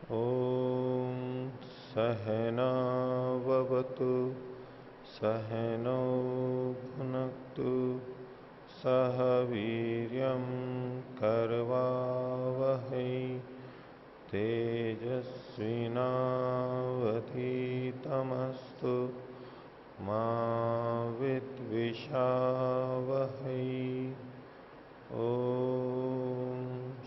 ॐ सहनाववतु सहनौ भुनक्तु सह वीर्यं करवावहै तेजस्विनावधीतमस्तु मा विद्विषावहै। ओम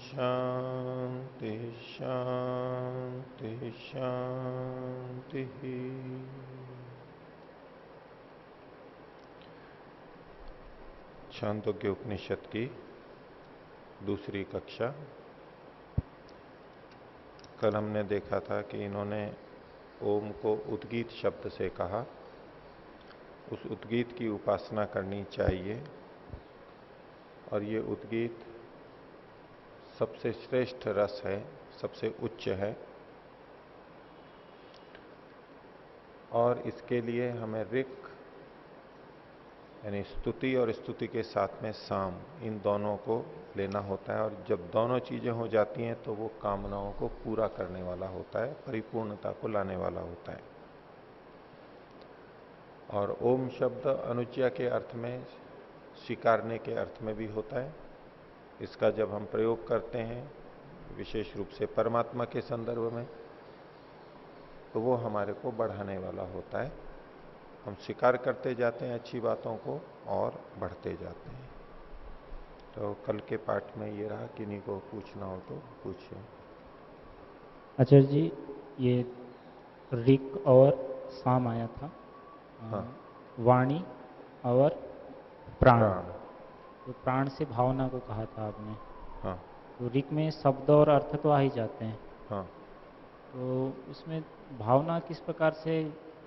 शांति शांति शांति। छांदोग्य उपनिषद की दूसरी कक्षा। कल हमने देखा था कि इन्होंने ओम को उद्गीत शब्द से कहा, उस उद्गीत की उपासना करनी चाहिए और ये उद्गीत सबसे श्रेष्ठ रस है, सबसे उच्च है और इसके लिए हमें ऋक् यानी स्तुति और स्तुति के साथ में साम, इन दोनों को लेना होता है और जब दोनों चीजें हो जाती हैं तो वो कामनाओं को पूरा करने वाला होता है, परिपूर्णता को लाने वाला होता है। और ओम शब्द अनुज्ञा के अर्थ में, स्वीकारने के अर्थ में भी होता है। इसका जब हम प्रयोग करते हैं विशेष रूप से परमात्मा के संदर्भ में, तो वो हमारे को बढ़ाने वाला होता है। हम स्वीकार करते जाते हैं अच्छी बातों को और बढ़ते जाते हैं। तो कल के पाठ में ये रहा, किन्हीं को पूछना हो तो पूछिए। आचार्य जी, ये ऋक और साम आया था। हाँ। वाणी और प्राण। प्राण। तो प्राण से भावना को कहा था आपने। हाँ तो ऋक में शब्द और अर्थ तो आ ही जाते हैं। हाँ। तो उसमें भावना किस प्रकार से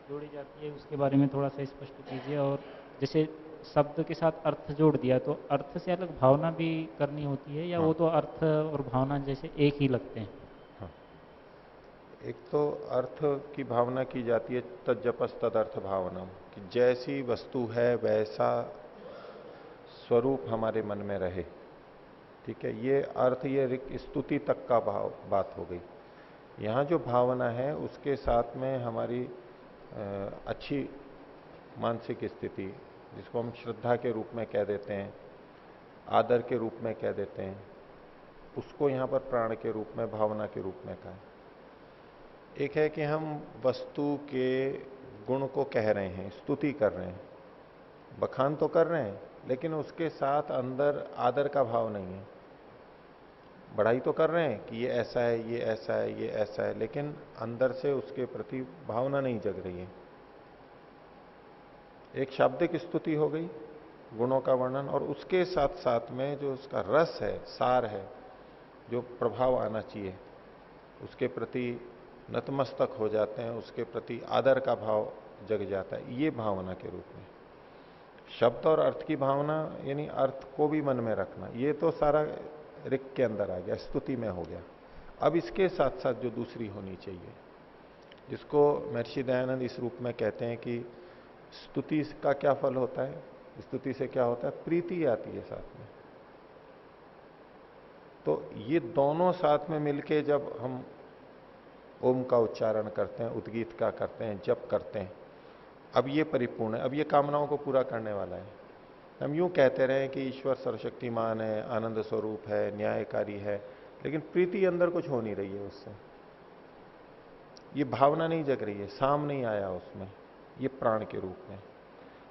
जोड़ी जाती है, उसके बारे में थोड़ा सा स्पष्ट कीजिए। और जैसे शब्द के साथ अर्थ जोड़ दिया तो अर्थ से अलग भावना भी करनी होती है, या हाँ वो तो अर्थ और भावना जैसे एक ही लगते हैं? हाँ। एक तो अर्थ की भावना की जाती है, तज्जपस तदर्थ भावना, कि जैसी वस्तु है वैसा स्वरूप हमारे मन में रहे। ठीक है, ये अर्थ, ये स्तुति तक का भाव बात हो गई। यहां जो भावना है उसके साथ में हमारी अच्छी मानसिक स्थिति, जिसको हम श्रद्धा के रूप में कह देते हैं, आदर के रूप में कह देते हैं, उसको यहां पर प्राण के रूप में, भावना के रूप में कहा है। एक है कि हम वस्तु के गुण को कह रहे हैं, स्तुति कर रहे हैं, बखान तो कर रहे हैं, लेकिन उसके साथ अंदर आदर का भाव नहीं है। बढ़ाई तो कर रहे हैं कि ये ऐसा है, ये ऐसा है, ये ऐसा है, लेकिन अंदर से उसके प्रति भावना नहीं जग रही है। एक शाब्दिक स्तुति हो गई, गुणों का वर्णन, और उसके साथ साथ में जो उसका रस है, सार है, जो प्रभाव आना चाहिए, उसके प्रति नतमस्तक हो जाते हैं, उसके प्रति आदर का भाव जग जाता है, ये भावना के रूप में। शब्द और अर्थ की भावना यानी अर्थ को भी मन में रखना, ये तो सारा ऋक के अंदर आ गया, स्तुति में हो गया। अब इसके साथ साथ जो दूसरी होनी चाहिए, जिसको महर्षि दयानंद इस रूप में कहते हैं कि स्तुति का क्या फल होता है, स्तुति से क्या होता है, प्रीति आती है साथ में। तो ये दोनों साथ में मिलके जब हम ओम का उच्चारण करते हैं, उद्गीत का करते हैं, जप करते हैं, अब ये परिपूर्ण है, अब ये कामनाओं को पूरा करने वाला है। हम यूं कहते रहे कि ईश्वर सर्वशक्तिमान है, आनंद स्वरूप है, न्यायकारी है, लेकिन प्रीति अंदर कुछ हो नहीं रही है उससे। ये भावना नहीं जग रही है, साम नहीं आया उसमें, ये प्राण के रूप में।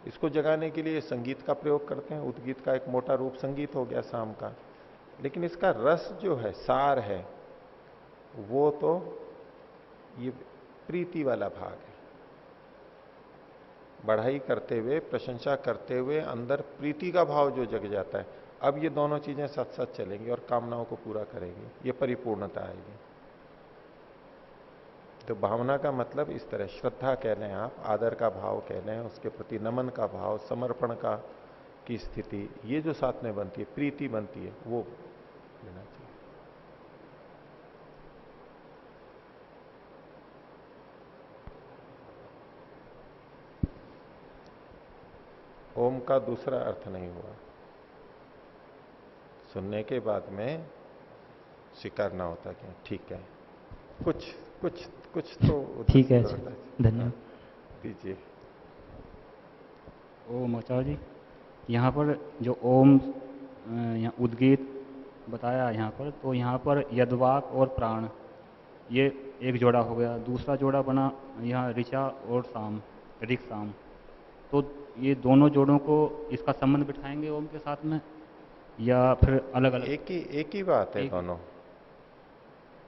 इसको जगाने के लिए संगीत का प्रयोग करते हैं। उद्गीत का एक मोटा रूप संगीत हो गया शाम का, लेकिन इसका रस जो है, सार है, वो तो ये प्रीति वाला भाग है। बढ़ाई करते हुए, प्रशंसा करते हुए अंदर प्रीति का भाव जो जग जाता है, अब ये दोनों चीजें साथ साथ चलेंगी और कामनाओं को पूरा करेंगी, ये परिपूर्णता आएगी। तो भावना का मतलब इस तरह, श्रद्धा कह लें आप, आदर का भाव कह लें, उसके प्रति नमन का भाव, समर्पण का की स्थिति, ये जो साथ में बनती है, प्रीति बनती है, वो लेना चाहिए। ओम का दूसरा अर्थ नहीं हुआ, सुनने के बाद में स्वीकारना होता कि ठीक है, कुछ कुछ कुछ तो उधर ठीक है से अच्छा, होता है। हाँ, धन्यवाद। दीजिए। ओम आचार्य जी, यहाँ पर जो ओम यहाँ उद्गीत बताया यहाँ पर, तो यहाँ पर यदवाक और प्राण, ये एक जोड़ा हो गया। दूसरा जोड़ा बना यहाँ ऋचा और साम, ऋक साम। तो ये दोनों जोड़ों को इसका संबंध बिठाएंगे ओम के साथ में, या फिर अलग अलग? एक ही बात है एक दोनों।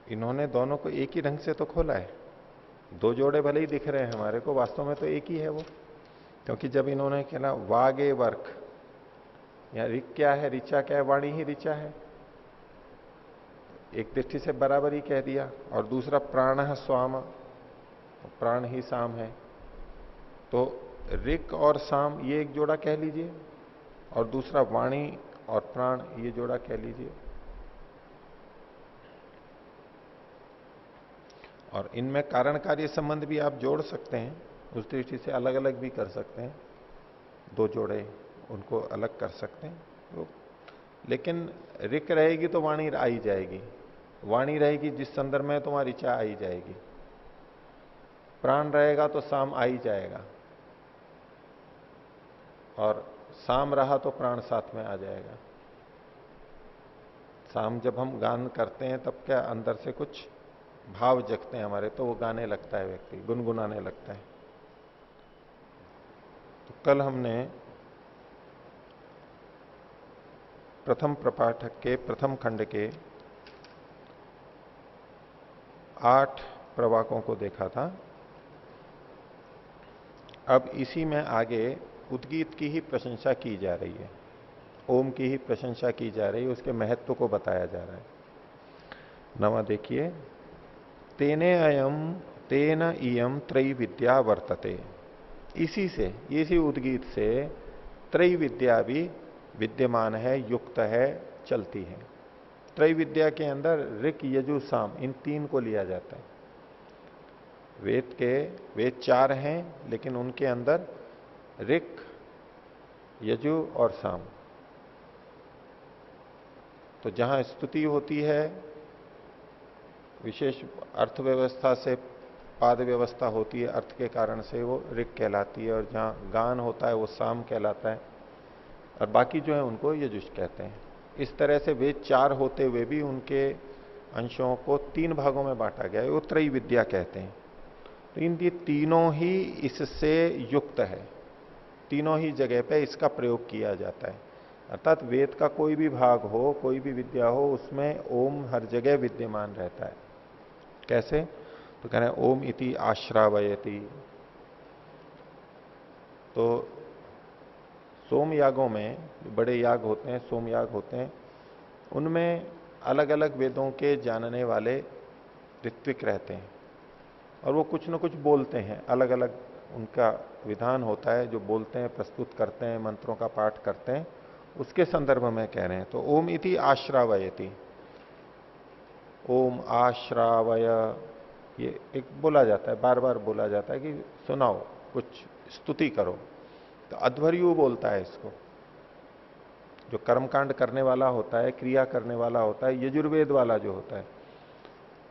इन्होंने दोनों को एक ही ढंग से तो खोला है। दो जोड़े भले ही दिख रहे हैं हमारे को, वास्तव में तो एक ही है वो। क्योंकि जब इन्होंने कहना वागे वर्क, या ऋक क्या है, ऋचा क्या है, वाणी ही ऋचा है, एक दृष्टि से बराबर ही कह दिया। और दूसरा प्राण स्वाम, प्राण ही साम है, तो ऋक और साम ये एक जोड़ा कह लीजिए, और दूसरा वाणी और प्राण ये जोड़ा कह लीजिए। और इनमें कारण कार्य संबंध भी आप जोड़ सकते हैं, उस दृष्टि से अलग अलग भी कर सकते हैं, दो जोड़े उनको अलग कर सकते हैं तो। लेकिन ऋक रहेगी तो वाणी आई जाएगी, वाणी रहेगी जिस संदर्भ में तो वहां ऋचा आई जाएगी, प्राण रहेगा तो साम आ ही जाएगा, और साम रहा तो प्राण साथ में आ जाएगा। साम जब हम गान करते हैं तब क्या अंदर से कुछ भाव जगते हैं हमारे, तो वो गाने लगता है, व्यक्ति गुनगुनाने लगता है। तो कल हमने प्रथम प्रपाठक के प्रथम खंड के 8 प्रवाकों को देखा था। अब इसी में आगे उद्गीत की ही प्रशंसा की जा रही है, ओम की ही प्रशंसा की जा रही है, उसके महत्व को बताया जा रहा है। नवा देखिए, तेने अयम तेन इयम त्रयी विद्या वर्तते। इसी उद्गीत से त्रयी विद्या भी विद्यमान है, युक्त है, चलती है। त्रय विद्या के अंदर ऋक यजु साम इन 3 को लिया जाता है। वेद 4 हैं, लेकिन उनके अंदर ऋक, यजु और साम। तो जहां स्तुति होती है, विशेष अर्थ व्यवस्था से पाद व्यवस्था होती है, अर्थ के कारण से वो ऋक कहलाती है, और जहां गान होता है वो साम कहलाता है, और बाकी जो है उनको यजुष कहते हैं। इस तरह से वेद 4 होते हुए भी उनके अंशों को 3 भागों में बांटा गया है, वो त्रयी विद्या कहते हैं। तो इन ये तीनों ही इससे युक्त है, तीनों ही जगह पे इसका प्रयोग किया जाता है। अर्थात वेद का कोई भी भाग हो, कोई भी विद्या हो, उसमें ओम हर जगह विद्यमान रहता है। कैसे? तो कह रहे हैं ओम इति आश्रावयति। तो सोम यागों में, बड़े याग होते हैं, सोम याग होते हैं, उनमें अलग अलग वेदों के जानने वाले ऋत्विक रहते हैं, और वो कुछ न कुछ बोलते हैं, अलग अलग उनका विधान होता है, जो बोलते हैं, प्रस्तुत करते हैं, मंत्रों का पाठ करते हैं, उसके संदर्भ में कह रहे हैं। तो ओम इति आश्रावयति, ओम आश्रावय, ये एक बोला जाता है, बार बार बोला जाता है कि सुनाओ, कुछ स्तुति करो। तो अध्वर्यु बोलता है इसको, जो कर्मकांड करने वाला होता है, क्रिया करने वाला होता है, यजुर्वेद वाला जो होता है,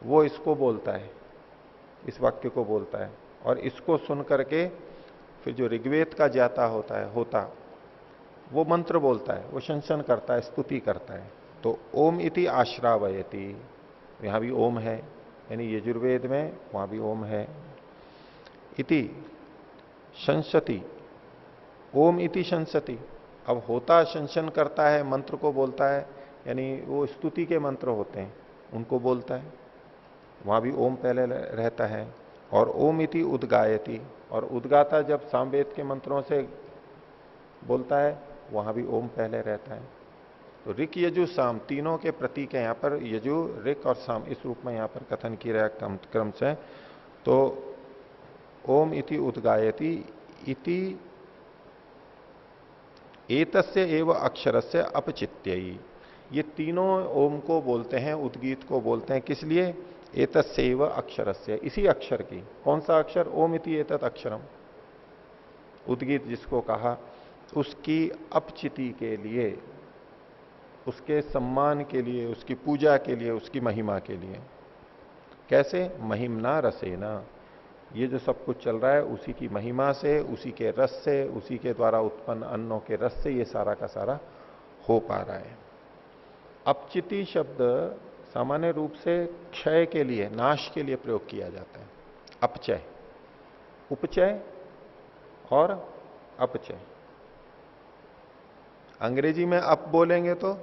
वो इसको बोलता है, इस वाक्य को बोलता है। और इसको सुन करके फिर जो ऋग्वेद का ज्ञाता होता वो मंत्र बोलता है, वो शंसन करता है, स्तुति करता है। तो ओम इति आश्रावयति, यहां भी ओम है, यानी यजुर्वेद में वहां भी ओम है। इति शंसति, ओम इति शंसति, अब होता शंसन करता है, मंत्र को बोलता है, यानी वो स्तुति के मंत्र होते हैं उनको बोलता है, वहां भी ओम पहले रहता है। और ओम इति उद्गायति, और उद्गाता जब सामवेद के मंत्रों से बोलता है, वहां भी ओम पहले रहता है। तो ऋक यजु साम तीनों के प्रतीक है यहाँ पर, यजु, ऋक और साम, इस रूप में यहाँ पर कथन किया क्रम से। तो ओम इति उद्गायति इति एतस्य एव अक्षरस्य अपचित्यई, ये तीनों ओम को बोलते हैं, उद्गीत को बोलते हैं, किस लिए? एतस्य एव अक्षरस्य, इसी अक्षर की। कौन सा अक्षर? ओम इति एतत् अक्षरम, उद्गीत जिसको कहा, उसकी अपचिति के लिए, उसके सम्मान के लिए, उसकी पूजा के लिए, उसकी महिमा के लिए। कैसे? महिमना रसेना, ये जो सब कुछ चल रहा है उसी की महिमा से, उसी के रस से, उसी के द्वारा उत्पन्न अन्नों के रस से ये सारा का सारा हो पा रहा है। अपचिति शब्द सामान्य रूप से क्षय के लिए, नाश के लिए प्रयोग किया जाता है। अपचय, उपचय और अपचय। अंग्रेजी में अप बोलेंगे तो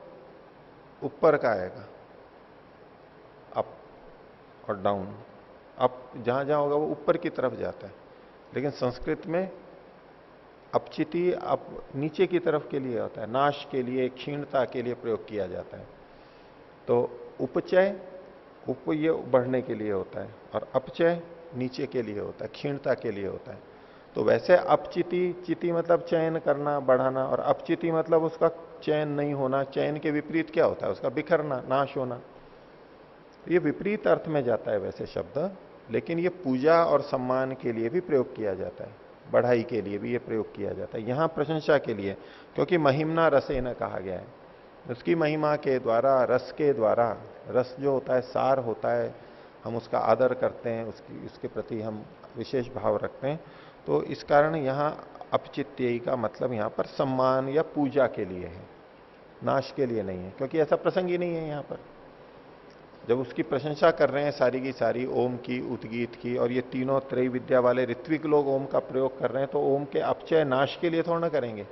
ऊपर का आएगा, अप और डाउन। अप जहां जहां होगा वो ऊपर की तरफ जाता है, लेकिन संस्कृत में अपचिति अप नीचे की तरफ के लिए होता है, नाश के लिए, क्षीणता के लिए प्रयोग किया जाता है। तो उपचय, उप ये बढ़ने के लिए होता है, और अपचय नीचे के लिए होता है, क्षीणता के लिए होता है। तो वैसे अपचिति, चिति मतलब चयन करना, बढ़ाना, और अपचिति मतलब उसका चयन नहीं होना। चयन के विपरीत क्या होता है? उसका बिखरना, नाश होना। ये विपरीत अर्थ में जाता है वैसे शब्द, लेकिन ये पूजा और सम्मान के लिए भी प्रयोग किया जाता है, बढ़ाई के लिए भी ये प्रयोग किया जाता है। यहां प्रशंसा के लिए, क्योंकि महिमना रसेन कहा गया है, उसकी महिमा के द्वारा, रस के द्वारा। रस जो होता है सार होता है, हम उसका आदर करते हैं, उसके प्रति हम विशेष भाव रखते हैं। तो इस कारण यहां अपचित्ययी का मतलब यहां पर सम्मान या पूजा के लिए है, नाश के लिए नहीं है, क्योंकि ऐसा प्रसंग ही नहीं है यहां पर। जब उसकी प्रशंसा कर रहे हैं सारी की सारी, ओम की, उद्गीत की, और ये तीनों त्रय विद्या वाले ऋत्विक लोग ओम का प्रयोग कर रहे हैं, तो ओम के अपचय नाश के लिए थोड़ा ना करेंगे।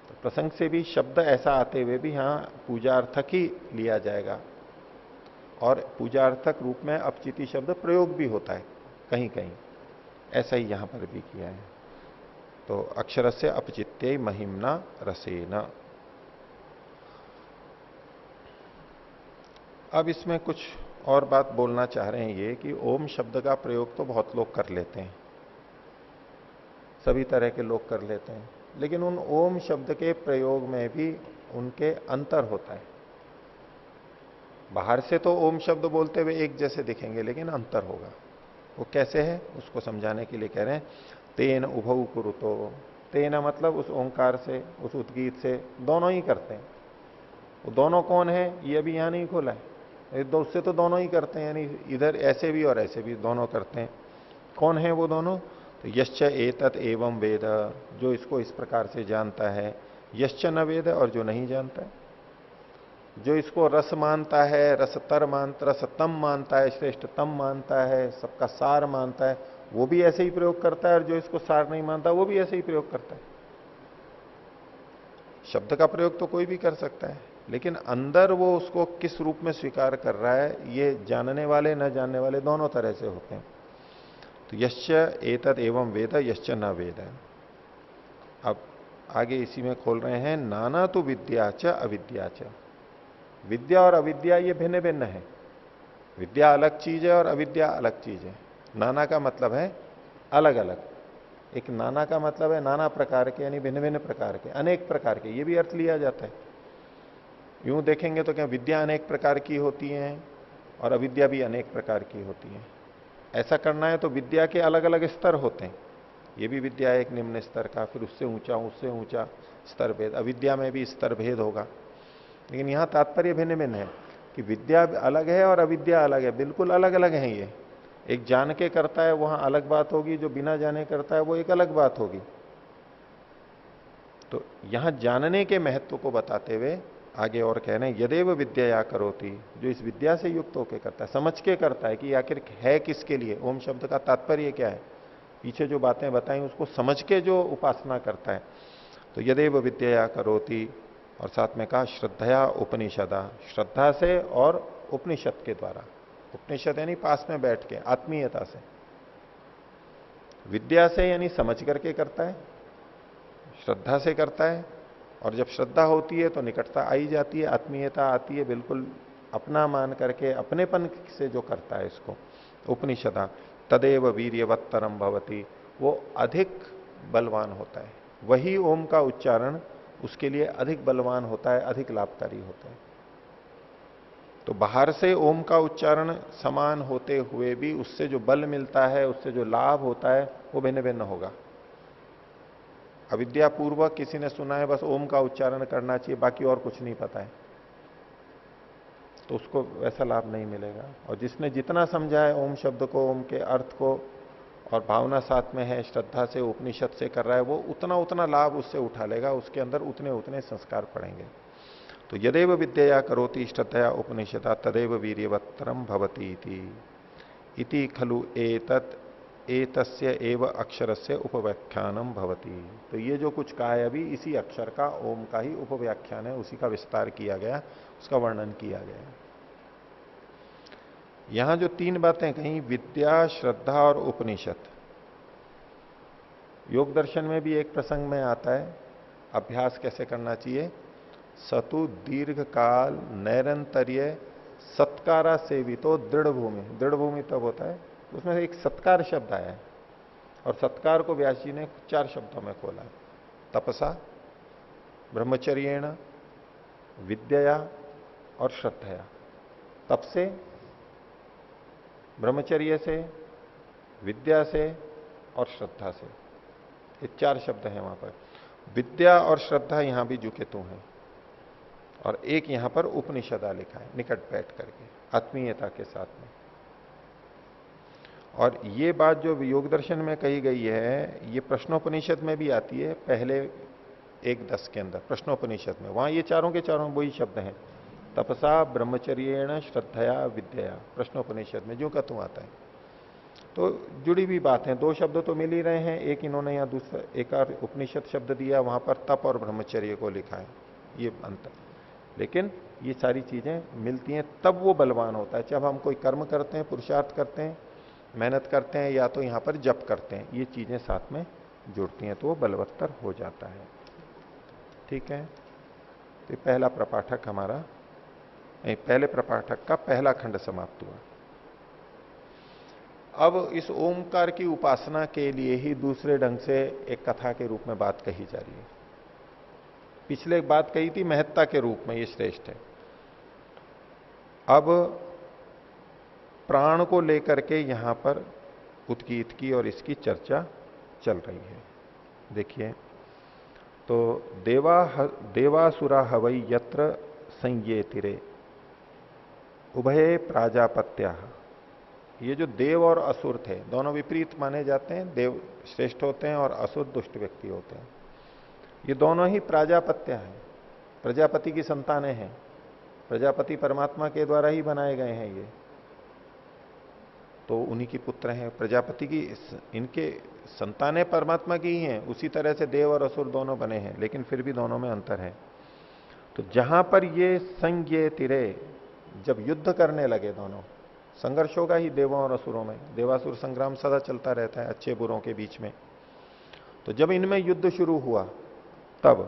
तो प्रसंग से भी शब्द ऐसा आते हुए भी यहां पूजार्थक ही लिया जाएगा, और पूजार्थक रूप में अपचिति शब्द प्रयोग भी होता है कहीं कहीं, ऐसा ही यहां पर भी किया है। तो अक्षर से अपचित्य महिमना रसेना। अब इसमें कुछ और बात बोलना चाह रहे हैं, ये कि ओम शब्द का प्रयोग तो बहुत लोग कर लेते हैं, सभी तरह के लोग कर लेते हैं, लेकिन उन ओम शब्द के प्रयोग में भी उनके अंतर होता है। बाहर से तो ओम शब्द बोलते हुए एक जैसे दिखेंगे, लेकिन अंतर होगा। वो कैसे है उसको समझाने के लिए कह रहे हैं, तेन उभौ कुरुतो। तेना मतलब उस ओंकार से, उस उद्गीत से, दोनों ही करते हैं। वो दोनों कौन है ये अभी यहां नहीं खोला है, उससे तो दोनों ही करते हैं, यानी इधर ऐसे भी और ऐसे भी दोनों करते हैं। कौन है वो दोनों? तो यश्च एतत् एवं वेद, जो इसको इस प्रकार से जानता है। यश्च न वेद, और जो नहीं जानता है। जो इसको रस मानता है, रसतम मानता है, श्रेष्ठतम मानता है, सबका सार मानता है, वो भी ऐसे ही प्रयोग करता है, और जो इसको सार नहीं मानता वो भी ऐसे ही प्रयोग करता है। शब्द का प्रयोग तो कोई भी कर सकता है, लेकिन अंदर वो उसको किस रूप में स्वीकार कर रहा है, ये जानने वाले न जानने वाले दोनों तरह से होते हैं। तो यश्च एतत् एवं वेद यश्च न वेद। अब आगे इसी में खोल रहे हैं, नाना तो विद्या च अविद्या च। विद्या और अविद्या ये भिन्न भिन्न है। विद्या अलग चीज है और अविद्या अलग चीज है। नाना का मतलब है अलग अलग। एक नाना का मतलब है नाना प्रकार के, यानी भिन्न भिन्न प्रकार के, अनेक प्रकार के, ये भी अर्थ लिया जाता है। यूं देखेंगे तो क्या विद्या अनेक प्रकार की होती है और अविद्या भी अनेक प्रकार की होती है। ऐसा करना है तो विद्या के अलग अलग स्तर होते हैं। ये भी विद्या है एक निम्न स्तर का, फिर उससे ऊंचा स्तर भेद। अविद्या में भी स्तर भेद होगा, लेकिन यहां तात्पर्य भिन्न भिन्न है कि विद्या अलग है और अविद्या अलग है, बिल्कुल अलग अलग है ये। एक जान के करता है वहां अलग बात होगी, जो बिना जाने करता है वो एक अलग बात होगी। तो यहां जानने के महत्व को बताते हुए आगे और कह रहे हैं, यदेव विद्या या करोति, जो इस विद्या से युक्त होकर करता है, समझ के करता है कि आखिर है किसके लिए, ओम शब्द का तात्पर्य क्या है, पीछे जो बातें बताई उसको समझ के जो उपासना करता है। तो यदेव विद्या या करोति, और साथ में कहा श्रद्धया उपनिषदा, श्रद्धा से और उपनिषद के द्वारा। उपनिषद यानी पास में बैठ के आत्मीयता से, विद्या से यानी समझ करके करता है, श्रद्धा से करता है, और जब श्रद्धा होती है तो निकटता आई जाती है, आत्मीयता आती है, बिल्कुल अपना मान करके अपनेपन से जो करता है इसको। उपनिषदा तदेव वीर्यवत्तरम भवति, वो अधिक बलवान होता है। वही ओम का उच्चारण उसके लिए अधिक बलवान होता है, अधिक लाभकारी होता है। तो बाहर से ओम का उच्चारण समान होते हुए भी उससे जो बल मिलता है, उससे जो लाभ होता है, वो भिन्न भिन्न होगा। अविद्यापूर्वक किसी ने सुना है बस ओम का उच्चारण करना चाहिए, बाकी और कुछ नहीं पता है, तो उसको वैसा लाभ नहीं मिलेगा। और जिसने जितना समझा है ओम शब्द को, ओम के अर्थ को, और भावना साथ में है, श्रद्धा से उपनिषद से कर रहा है, वो उतना उतना लाभ उससे उठा लेगा, उसके अंदर उतने उतने संस्कार पड़ेंगे। तो यदेव विद्या करोति श्रद्धया उपनिषदा तदेव वीर्यवत्तरम भवती इति खलु एतत् एतस्य एव अक्षरस्य उपव्याख्यानम भवति। तो ये जो कुछ कहा है अभी, इसी अक्षर का, ओम का ही उपव्याख्यान है, उसी का विस्तार किया गया, उसका वर्णन किया गया। यहां जो तीन बातें कहीं, विद्या, श्रद्धा और उपनिषद, योग दर्शन में भी एक प्रसंग में आता है अभ्यास कैसे करना चाहिए। सतु दीर्घ काल नैरंतर्य सत्कारा सेवितो दृढ़ भूमि। दृढ़ भूमि तब होता है, उसमें एक सत्कार शब्द आया है, और सत्कार को व्यास जी ने 4 शब्दों में खोला है। तपसा, ब्रह्मचर्येण, विद्या और श्रद्धया। तप से, ब्रह्मचर्य से, विद्या से और श्रद्धा से, ये 4 शब्द हैं वहां पर। विद्या और श्रद्धा यहां भी जुके तू हैं, और एक यहां पर उपनिषदा लिखा है निकट बैठ करके आत्मीयता के साथ में। और ये बात जो योग दर्शन में कही गई है, ये प्रश्नोपनिषद में भी आती है, पहले 1:10 के अंदर प्रश्नोपनिषद में, वहां ये चारों के चारों वही शब्द हैं। तपसा, ब्रह्मचर्येण, श्रद्धया, विद्या, प्रश्नोपनिषद में जो का तू आता है। तो जुड़ी हुई बात है, 2 शब्द तो मिल ही रहे हैं। एक इन्होंने यहां दूसरा एक और उपनिषद शब्द दिया, वहां पर तप और ब्रह्मचर्य को लिखा है, ये अंतर। लेकिन ये सारी चीजें मिलती हैं तब वो बलवान होता है। जब हम कोई कर्म करते हैं, पुरुषार्थ करते हैं, मेहनत करते हैं, या तो यहां पर जप करते हैं, ये चीजें साथ में जुड़ती हैं तो वो बलवत्तर हो जाता है। ठीक है, तो पहला प्रपाठक हमारा, पहले प्रपाठक का पहला खंड समाप्त हुआ। अब इस ओमकार की उपासना के लिए ही दूसरे ढंग से एक कथा के रूप में बात कही जा रही है। पिछले एक बात कही थी महत्ता के रूप में, ये श्रेष्ठ है। अब प्राण को लेकर के यहां पर उद्गीत की और इसकी चर्चा चल रही है। देखिए, तो देवासुरा हवई यत्र संयेतिरे उभये प्राजापत्या। ये जो देव और असुर थे, दोनों विपरीत माने जाते हैं। देव श्रेष्ठ होते हैं और असुर दुष्ट व्यक्ति होते हैं। ये दोनों ही प्राजापत्य हैं, प्रजापति की संतानें हैं। प्रजापति परमात्मा के द्वारा ही बनाए गए हैं ये, तो उन्हीं की पुत्र हैं। प्रजापति की इनके संतानें परमात्मा की ही हैं। उसी तरह से देव और असुर दोनों बने हैं, लेकिन फिर भी दोनों में अंतर है। तो जहां पर ये संज्ञे तिरे, जब युद्ध करने लगे, दोनों संघर्ष होगा ही देवों और असुरों में, देवासुर संग्राम सदा चलता रहता है अच्छे बुरों के बीच में। तो जब इनमें युद्ध शुरू हुआ तब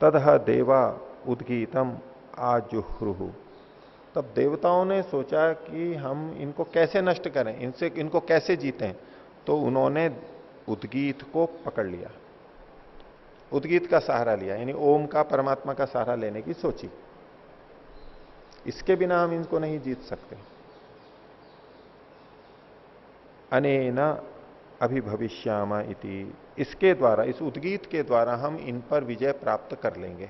तदह देवा उद्गीतम आजुह्रुहु, तब देवताओं ने सोचा कि हम इनको कैसे नष्ट करें, इनको कैसे जीतें। तो उन्होंने उद्गीत को पकड़ लिया, उद्गीत का सहारा लिया, यानी ओम का, परमात्मा का सहारा लेने की सोची। इसके बिना हम इनको नहीं जीत सकते। अनेना अभिभविष्यामा इति, इसके द्वारा, इस उद्गीत के द्वारा हम इन पर विजय प्राप्त कर लेंगे।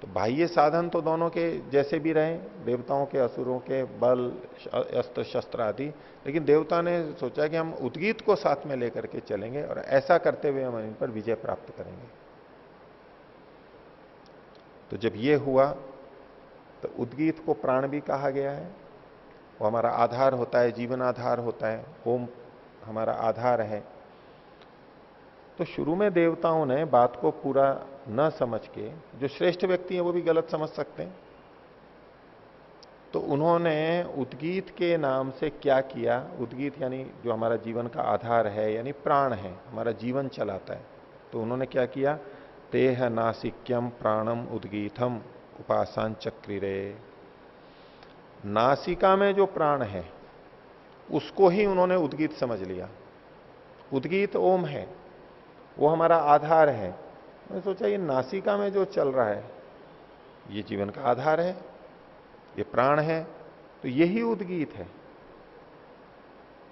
तो बाह्य साधन तो दोनों के जैसे भी रहे, देवताओं के, असुरों के, बल, अस्त्र शस्त्र आदि, लेकिन देवता ने सोचा कि हम उद्गीत को साथ में लेकर के चलेंगे और ऐसा करते हुए हम इन पर विजय प्राप्त करेंगे। तो जब ये हुआ तो उद्गीत को प्राण भी कहा गया है। वो हमारा आधार होता है, जीवन आधार होता है। ओम हमारा आधार है। तो शुरू में देवताओं ने बात को पूरा न समझ के, जो श्रेष्ठ व्यक्ति हैं वो भी गलत समझ सकते हैं, तो उन्होंने उद्गीत के नाम से क्या किया, उद्गीत यानी जो हमारा जीवन का आधार है, यानी प्राण है, हमारा जीवन चलाता है, तो उन्होंने क्या किया, तेह नासिक्यम प्राणम उद्गीतम उपासान चक्रिरे। नासिका में जो प्राण है उसको ही उन्होंने उद्गीत समझ लिया। उद्गीत ओम है, वो हमारा आधार है। मैंने सोचा ये नासिका में जो चल रहा है ये जीवन का आधार है, ये प्राण है, तो यही उद्गीत है।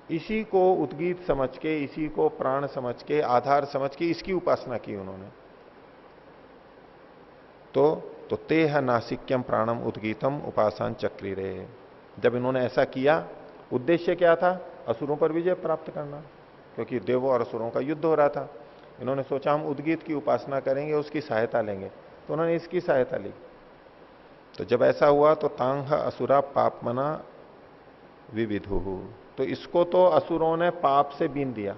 इसी को उद्गीत समझ के, इसी को प्राण समझ के, आधार समझ के इसकी उपासना की उन्होंने। तो तो तेह नासिक्यम प्राणम उद्गीतम उपासन चक्री रे। जब इन्होंने ऐसा किया, उद्देश्य क्या था? असुरों पर विजय प्राप्त करना, क्योंकि देवों और असुरों का युद्ध हो रहा था। इन्होंने सोचा हम उद्गीत की उपासना करेंगे, उसकी सहायता लेंगे, तो उन्होंने इसकी सहायता ली। तो जब ऐसा हुआ तो तांग असुरा पापमना विविधु, तो इसको तो असुरों ने पाप से बीन दिया,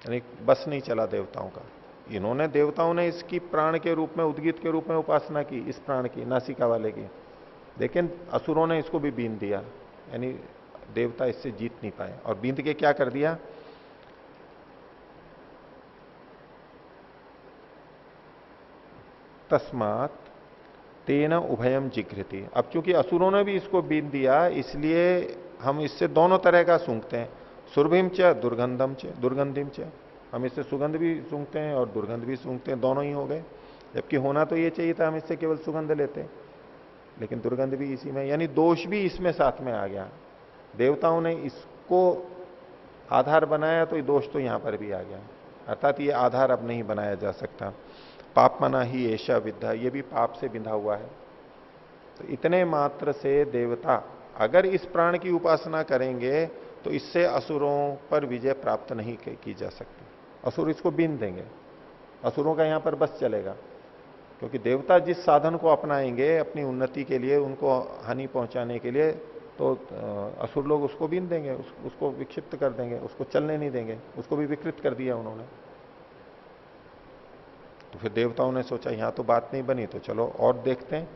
यानी बस नहीं चला देवताओं का। इन्होंने, देवताओं ने इसकी प्राण के रूप में, उद्गीत के रूप में उपासना की, इस प्राण की, नासिका वाले की, लेकिन असुरों ने इसको भी बीन दिया, यानी देवता इससे जीत नहीं पाए। और बींद के क्या कर दिया? तस्मात तेन उभयम जिघ्रति। अब चूंकि असुरों ने भी इसको बीन दिया, इसलिए हम इससे दोनों तरह का सूंघते हैं, सुरभिम च दुर्गंधम च दुर्गंधिम च। हम इससे सुगंध भी सूंघते हैं और दुर्गंध भी सूंघते हैं, दोनों ही हो गए। जबकि होना तो ये चाहिए था हम इससे केवल सुगंध लेते, लेकिन दुर्गंध भी इसी में, यानी दोष भी इसमें साथ में आ गया। देवताओं ने इसको आधार बनाया तो ये दोष तो यहां पर भी आ गया, अर्थात ये आधार अब नहीं बनाया जा सकता। पाप मना ही ऐशा विद्या, ये भी पाप से बिंधा हुआ है। तो इतने मात्र से देवता अगर इस प्राण की उपासना करेंगे तो इससे असुरों पर विजय प्राप्त नहीं की जा सकती। असुर इसको बीन देंगे, असुरों का यहां पर बस चलेगा, क्योंकि देवता जिस साधन को अपनाएंगे अपनी उन्नति के लिए, उनको हानि पहुंचाने के लिए, तो असुर लोग उसको बीन देंगे, उसको विक्षिप्त कर देंगे, उसको चलने नहीं देंगे, उसको भी विकृत कर दिया उन्होंने। तो फिर देवताओं ने सोचा यहां तो बात नहीं बनी, तो चलो और देखते हैं।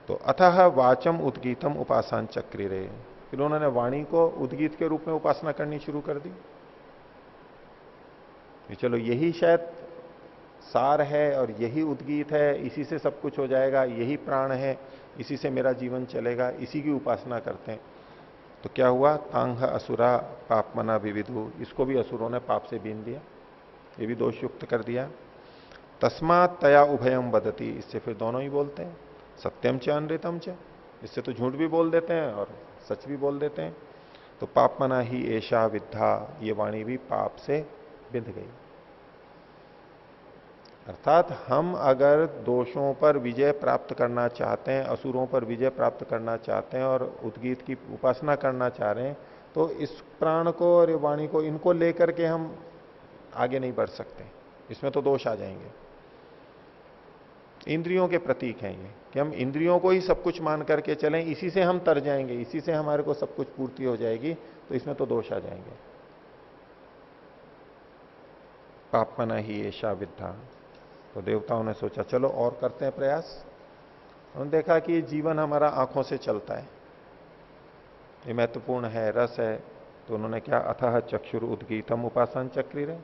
तो अतः वाचम उद्गीतम उपासन चक्री रे, फिर उन्होंने वाणी को उद्गीत के रूप में उपासना करनी शुरू कर दी। चलो यही शायद सार है और यही उद्गीत है, इसी से सब कुछ हो जाएगा, यही प्राण है, इसी से मेरा जीवन चलेगा, इसी की उपासना करते हैं। तो क्या हुआ? तांग असुरा पापमना विविधु, इसको भी असुरों ने पाप से बीन दिया, ये भी दोष युक्त कर दिया। तस्मात् तया उभयम बदती, इससे फिर दोनों ही बोलते हैं, सत्यम च अनृतम च, इससे तो झूठ भी बोल देते हैं और सच भी बोल देते हैं। तो पापमना ही ऐशा विद्या, ये वाणी भी पाप से बिंध गई। अर्थात हम अगर दोषों पर विजय प्राप्त करना चाहते हैं, असुरों पर विजय प्राप्त करना चाहते हैं और उद्गीत की उपासना करना चाह रहे हैं, तो इस प्राण को और वाणी को, इनको लेकर के हम आगे नहीं बढ़ सकते, इसमें तो दोष आ जाएंगे। इंद्रियों के प्रतीक हैं ये, कि हम इंद्रियों को ही सब कुछ मान करके चलें, इसी से हम तर जाएंगे, इसी से हमारे को सब कुछ पूर्ति हो जाएगी, तो इसमें तो दोष आ जाएंगे। पापमना ही ऐशा विद्या। तो देवताओं ने सोचा चलो और करते हैं प्रयास। उन्होंने देखा कि ये जीवन हमारा आंखों से चलता है, ये महत्वपूर्ण है, रस है। तो उन्होंने क्या? अथः चक्षुर उद्गीतम उपासन चक्री रहे,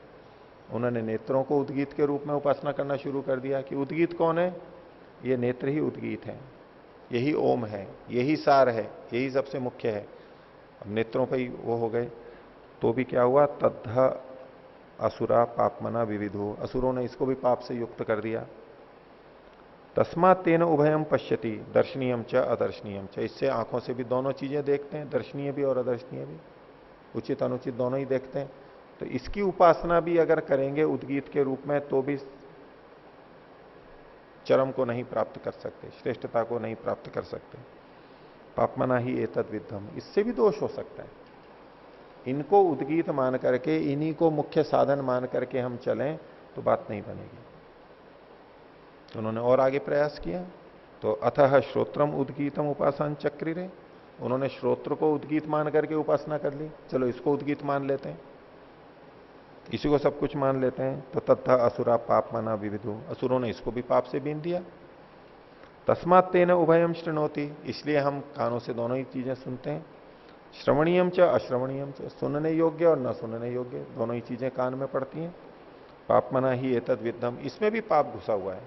उन्होंने नेत्रों को उद्गीत के रूप में उपासना करना शुरू कर दिया। कि उद्गीत कौन है? ये नेत्र ही उद्गीत है, यही ओम है, यही सार है, यही सबसे मुख्य है। अब नेत्रों पर ही वो हो गए, तो भी क्या हुआ? तद्ध असुरा पापमना विविधो, असुरों ने इसको भी पाप से युक्त कर दिया। तस्मात् तेन उभयम पश्यति दर्शनीयम च अदर्शनीयम च, इससे आंखों से भी दोनों चीजें देखते हैं, दर्शनीय भी और अदर्शनीय भी, उचित अनुचित दोनों ही देखते हैं। तो इसकी उपासना भी अगर करेंगे उद्गीत के रूप में, तो भी चरम को नहीं प्राप्त कर सकते, श्रेष्ठता को नहीं प्राप्त कर सकते। पापमना ही एतद विद्धम, इससे भी दोष हो सकता है। इनको उद्गीत मान करके, इन्हीं को मुख्य साधन मान करके हम चलें तो बात नहीं बनेगी। तो उन्होंने और आगे प्रयास किया। तो अथः श्रोत्रम उद्गीतम उपासन चक्री रे, उन्होंने श्रोत्र को उद्गीत मान करके उपासना कर ली, चलो इसको उद्गीत मान लेते हैं, इसी को सब कुछ मान लेते हैं। तो तथा असुरा पाप मना विविधु, असुरों ने इसको भी पाप से बीन दिया। तस्मात् तेन उभयम शृणोति, इसलिए हम कानों से दोनों ही चीजें सुनते हैं। श्रवणीयम च अश्रवणीयम च, सुनने योग्य और न सुनने योग्य, दोनों ही चीजें कान में पड़ती हैं। पापमना ही एतद विद्धम, इसमें भी पाप घुसा हुआ है,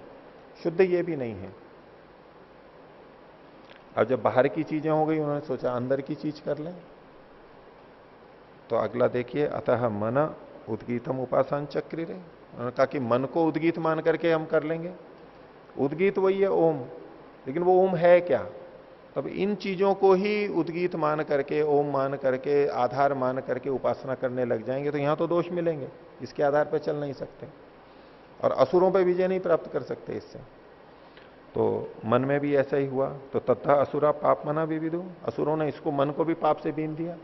शुद्ध ये भी नहीं है। अब जब बाहर की चीजें हो गई, उन्होंने सोचा अंदर की चीज कर लें। तो अगला देखिए, अतः मन उद्गीतम उपासन चक्री रे, उन्होंने कहा कि मन को उद्गीत मान करके हम कर लेंगे। उद्गीत वही है ओम, लेकिन वो ओम है क्या? तब इन चीजों को ही उद्गीत मान करके, ओम मान करके, आधार मान करके उपासना करने लग जाएंगे, तो यहां तो दोष मिलेंगे, इसके आधार पर चल नहीं सकते। और असुरों पर विजय नहीं प्राप्त कर सकते इससे। तो मन में भी ऐसा ही हुआ, तो तथा असुरा पाप मना विविधु, असुरों ने इसको मन को भी पाप से बीन दिया।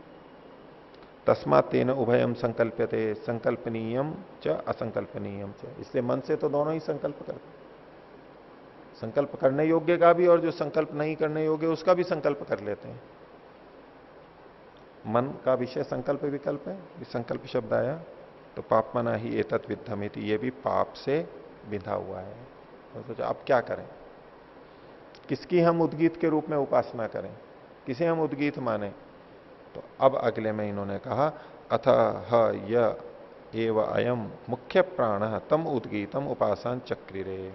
तस्मात् तेन उभयम संकल्प्यते संकल्पनीयम च असंकल्पनीयम च, इसलिए मन से तो दोनों ही संकल्प करते, संकल्प करने योग्य का भी और जो संकल्प नहीं करने योग्य उसका भी संकल्प कर लेते हैं। मन का विषय संकल्प विकल्प है, संकल्प शब्द आया तो पाप मना ही एतत् विद्धमिति, ये भी पाप से बिंधा हुआ है। तो सोचा अब क्या करें, किसकी हम उद्गीत के रूप में उपासना करें, किसे हम उद्गीत माने। तो अब अगले में इन्होंने कहा अथ य एव अयम मुख्य प्राण तम उद्गीतम उपासन चक्रिरे।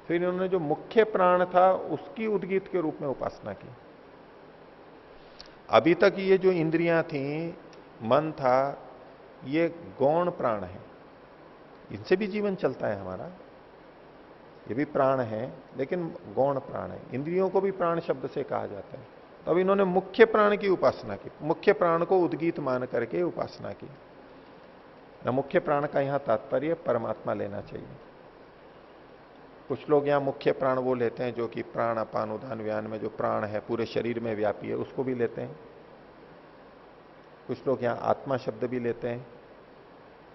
फिर इन्होंने जो मुख्य प्राण था उसकी उद्गीत के रूप में उपासना की। अभी तक ये जो इंद्रियां थी, मन था, ये गौण प्राण है, इनसे भी जीवन चलता है हमारा, ये भी प्राण है लेकिन गौण प्राण है। इंद्रियों को भी प्राण शब्द से कहा जाता है। तो अब इन्होंने मुख्य प्राण की उपासना की, मुख्य प्राण को उद्गीत मान करके उपासना की। न मुख्य प्राण का यहां तात्पर्य परमात्मा लेना चाहिए। कुछ लोग यहां मुख्य प्राण वो लेते हैं जो कि प्राण अपान उदान व्यान में जो प्राण है पूरे शरीर में व्यापी है, उसको भी लेते हैं। कुछ लोग यहां आत्मा शब्द भी लेते हैं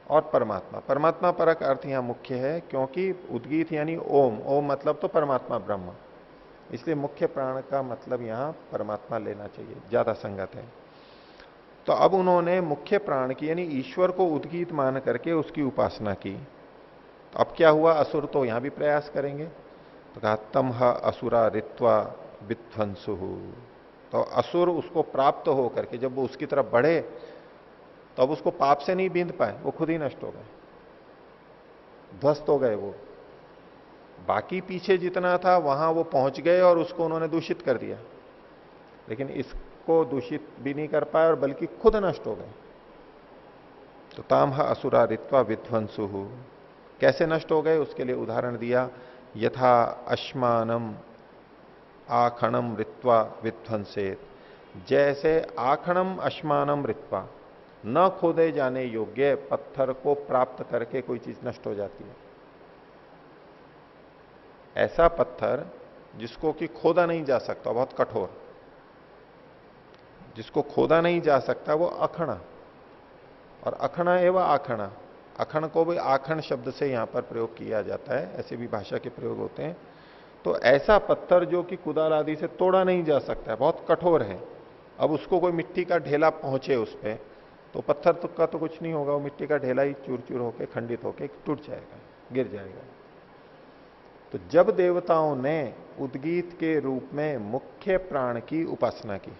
और परमात्मा, परमात्मा परक अर्थ यहां मुख्य है, क्योंकि उद्गीत यानी ओम, ओम मतलब तो परमात्मा ब्रह्म, इसलिए मुख्य प्राण का मतलब यहां परमात्मा लेना चाहिए, ज्यादा संगत है। तो अब उन्होंने मुख्य प्राण की यानी ईश्वर को उद्गीत मान करके उसकी उपासना की। तो अब क्या हुआ, असुर तो यहां भी प्रयास करेंगे। तो कहा तमह असुरा रित्वा विध्वंसु, तो असुर उसको प्राप्त हो करके जब वो उसकी तरफ बढ़े तो अब उसको पाप से नहीं बींध पाए, वो खुद ही नष्ट हो गए, ध्वस्त हो गए। वो बाकी पीछे जितना था वहां वो पहुंच गए और उसको उन्होंने दूषित कर दिया, लेकिन इसको दूषित भी नहीं कर पाए और बल्कि खुद नष्ट हो गए। तो तामह असुरा रित्वा विध्वंसु, कैसे नष्ट हो गए उसके लिए उदाहरण दिया, यथा अश्मानम आखणम रित्वा विध्वंसेत, जैसे आखणम अश्मानम रित्वा, न खोदे जाने योग्य पत्थर को प्राप्त करके कोई चीज नष्ट हो जाती है। ऐसा पत्थर जिसको कि खोदा नहीं जा सकता, बहुत कठोर, जिसको खोदा नहीं जा सकता वो अखणा, और अखणा एवं आखणा, अखण को भी आखण शब्द से यहां पर प्रयोग किया जाता है, ऐसे भी भाषा के प्रयोग होते हैं। तो ऐसा पत्थर जो कि कुदाल आदि से तोड़ा नहीं जा सकता है, बहुत कठोर है, अब उसको कोई मिट्टी का ढेला पहुंचे उस पर, तो पत्थर का तो कुछ नहीं होगा, वो मिट्टी का ढेला ही चूर चूर होकर खंडित होकर टूट जाएगा, गिर जाएगा। तो जब देवताओं ने उद्गीत के रूप में मुख्य प्राण की उपासना की,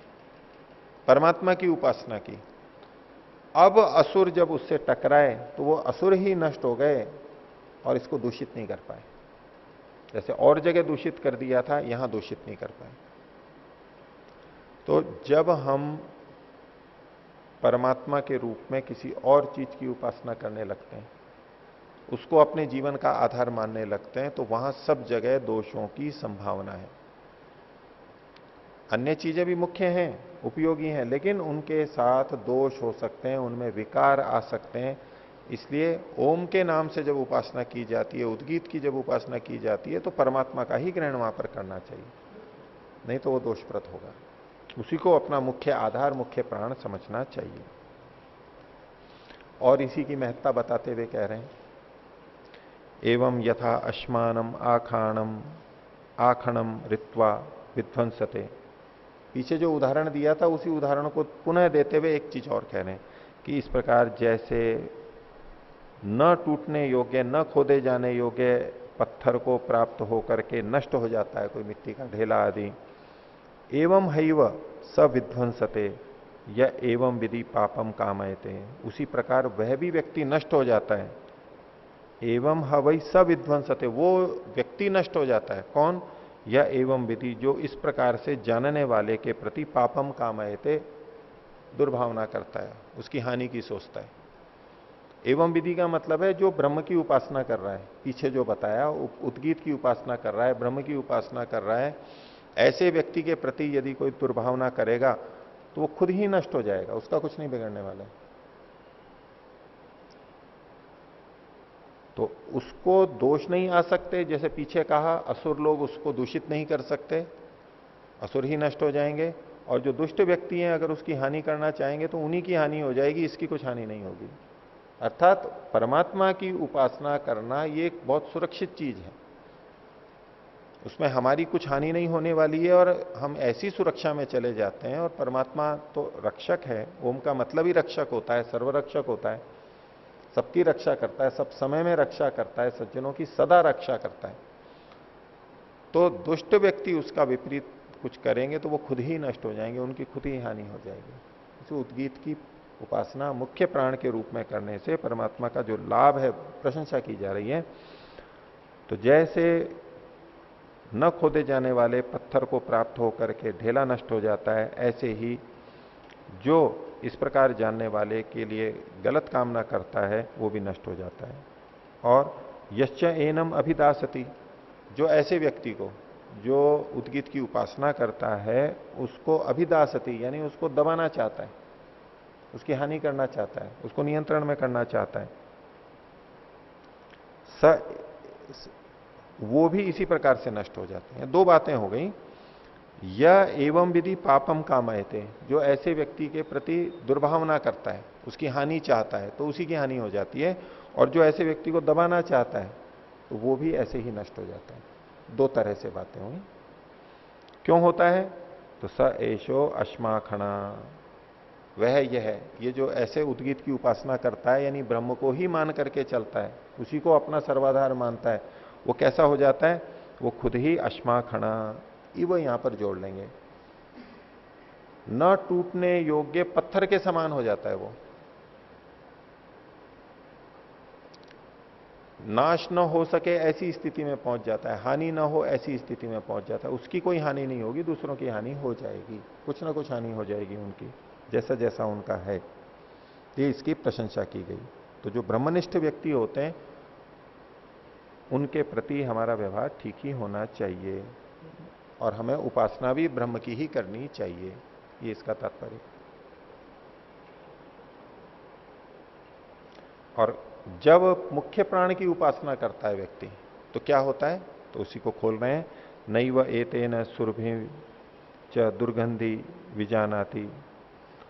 परमात्मा की उपासना की, अब असुर जब उससे टकराए तो वो असुर ही नष्ट हो गए और इसको दूषित नहीं कर पाए। जैसे और जगह दूषित कर दिया था, यहां दूषित नहीं कर पाए। तो जब हम परमात्मा के रूप में किसी और चीज की उपासना करने लगते हैं, उसको अपने जीवन का आधार मानने लगते हैं, तो वहां सब जगह दोषों की संभावना है। अन्य चीजें भी मुख्य हैं, उपयोगी हैं, लेकिन उनके साथ दोष हो सकते हैं, उनमें विकार आ सकते हैं। इसलिए ओम के नाम से जब उपासना की जाती है, उद्गीत की जब उपासना की जाती है, तो परमात्मा का ही ग्रहण वहां पर करना चाहिए, नहीं तो वो दोषप्रद होगा। उसी को अपना मुख्य आधार, मुख्य प्राण समझना चाहिए। और इसी की महत्ता बताते हुए कह रहे हैं, एवं यथा अश्मानम आखाणम आखणम रित्वा विध्वंसते। पीछे जो उदाहरण दिया था उसी उदाहरण को पुनः देते हुए एक चीज और कह रहे हैं कि इस प्रकार जैसे न टूटने योग्य, न खोदे जाने योग्य पत्थर को प्राप्त होकर के नष्ट हो जाता है कोई मिट्टी का ढेला आदि, एवं हैव स विध्वंसते या एवं विधि पापम कामयते, उसी प्रकार वह भी व्यक्ति नष्ट हो जाता है। एवं हवई स विध्वंसते, वो व्यक्ति नष्ट हो जाता है, कौन, या एवं विधि, जो इस प्रकार से जानने वाले के प्रति पापम कामयते, दुर्भावना करता है, उसकी हानि की सोचता है। एवं विधि का मतलब है जो ब्रह्म की उपासना कर रहा है, पीछे जो बताया उद्गीत की उपासना कर रहा है, ब्रह्म की उपासना कर रहा है, ऐसे व्यक्ति के प्रति यदि कोई दुर्भावना करेगा तो वो खुद ही नष्ट हो जाएगा, उसका कुछ नहीं बिगड़ने वाला है। तो उसको दोष नहीं आ सकते, जैसे पीछे कहा असुर लोग उसको दूषित नहीं कर सकते, असुर ही नष्ट हो जाएंगे, और जो दुष्ट व्यक्ति हैं अगर उसकी हानि करना चाहेंगे तो उन्हीं की हानि हो जाएगी, इसकी कुछ हानि नहीं होगी। अर्थात परमात्मा की उपासना करना ये एक बहुत सुरक्षित चीज है, उसमें हमारी कुछ हानि नहीं होने वाली है, और हम ऐसी सुरक्षा में चले जाते हैं। और परमात्मा तो रक्षक है, ओम का मतलब ही रक्षक होता है, सर्वरक्षक होता है, सबकी रक्षा करता है, सब समय में रक्षा करता है, सज्जनों की सदा रक्षा करता है। तो दुष्ट व्यक्ति उसका विपरीत कुछ करेंगे तो वो खुद ही नष्ट हो जाएंगे, उनकी खुद ही हानि हो जाएगी। इस उद्गीत की उपासना मुख्य प्राण के रूप में करने से परमात्मा का जो लाभ है प्रशंसा की जा रही है। तो जैसे न खोदे जाने वाले पत्थर को प्राप्त होकर के ढेला नष्ट हो जाता है, ऐसे ही जो इस प्रकार जानने वाले के लिए गलत कामना करता है वो भी नष्ट हो जाता है। और यश्च एनम अभिदासति, जो ऐसे व्यक्ति को जो उद्गीत की उपासना करता है उसको अभिदासति यानी उसको दबाना चाहता है, उसकी हानि करना चाहता है, उसको नियंत्रण में करना चाहता है, वो भी इसी प्रकार से नष्ट हो जाते हैं। दो बातें हो गई, यह एवं विधि पापम कामयते, जो ऐसे व्यक्ति के प्रति दुर्भावना करता है, उसकी हानि चाहता है तो उसी की हानि हो जाती है, और जो ऐसे व्यक्ति को दबाना चाहता है तो वो भी ऐसे ही नष्ट हो जाता है। दो तरह से बातें हुई। क्यों होता है? तो स एशो अश्माखणा, वह यह है, ये जो ऐसे उद्गीत की उपासना करता है यानी ब्रह्म को ही मान करके चलता है, उसी को अपना सर्वाधार मानता है, वो कैसा हो जाता है? वो खुद ही अश्माखणा, वो यहां पर जोड़ लेंगे, न टूटने योग्य पत्थर के समान हो जाता है। वो नाश न हो सके ऐसी स्थिति में पहुंच जाता है, हानि न हो ऐसी स्थिति में पहुंच जाता है। उसकी कोई हानि नहीं होगी, दूसरों की हानि हो जाएगी, कुछ ना कुछ हानि हो जाएगी उनकी, जैसा जैसा उनका है। ये इसकी प्रशंसा की गई। तो जो ब्रह्मनिष्ठ व्यक्ति होते हैं उनके प्रति हमारा व्यवहार ठीक ही होना चाहिए, और हमें उपासना भी ब्रह्म की ही करनी चाहिए, ये इसका तात्पर्य। और जब मुख्य प्राण की उपासना करता है व्यक्ति तो क्या होता है? तो उसी को खोल रहे हैं, नैव एतेन सुरभि च दुर्गंधि विजानाति।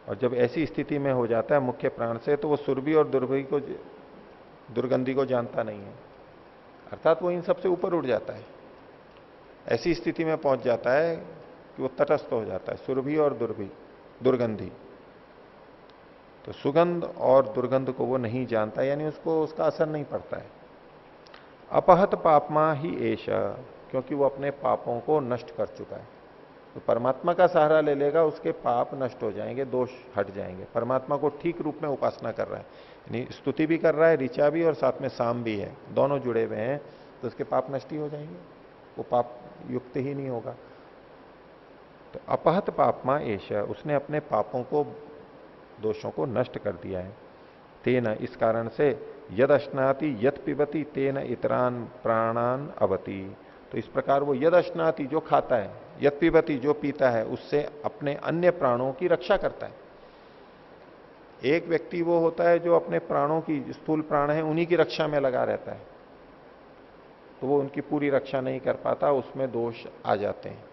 और जब ऐसी स्थिति में हो जाता है मुख्य प्राण से, तो वो सुरभि और दुर्गंधि को जानता नहीं है, अर्थात वो इन सबसे ऊपर उठ जाता है, ऐसी स्थिति में पहुंच जाता है कि वो तटस्थ हो जाता है, सुरभि और दुर्गंधि। तो सुगंध और दुर्गंध को वो नहीं जानता, यानी उसको उसका असर नहीं पड़ता है। अपहत पापमा ही एशा, क्योंकि वो अपने पापों को नष्ट कर चुका है। तो परमात्मा का सहारा ले लेगा, उसके पाप नष्ट हो जाएंगे, दोष हट जाएंगे। परमात्मा को ठीक रूप में उपासना कर रहा है, यानी स्तुति भी कर रहा है, ऋचा भी और साथ में साम भी है, दोनों जुड़े हुए हैं, तो उसके पाप नष्ट ही हो जाएंगे, वो पाप युक्त ही नहीं होगा। तो अपहत पापमा एशा, उसने अपने पापों को, दोषों को नष्ट कर दिया है। तेन, इस कारण से, यद अश्नाति यद पिबती तेन इतरान प्राणान अवति। तो इस प्रकार वो यद अश्नाति, जो खाता है, यद पिबती, जो पीता है, उससे अपने अन्य प्राणों की रक्षा करता है। एक व्यक्ति वो होता है जो अपने प्राणों की, स्थूल प्राण है, उन्हीं की रक्षा में लगा रहता है, तो वो उनकी पूरी रक्षा नहीं कर पाता, उसमें दोष आ जाते हैं।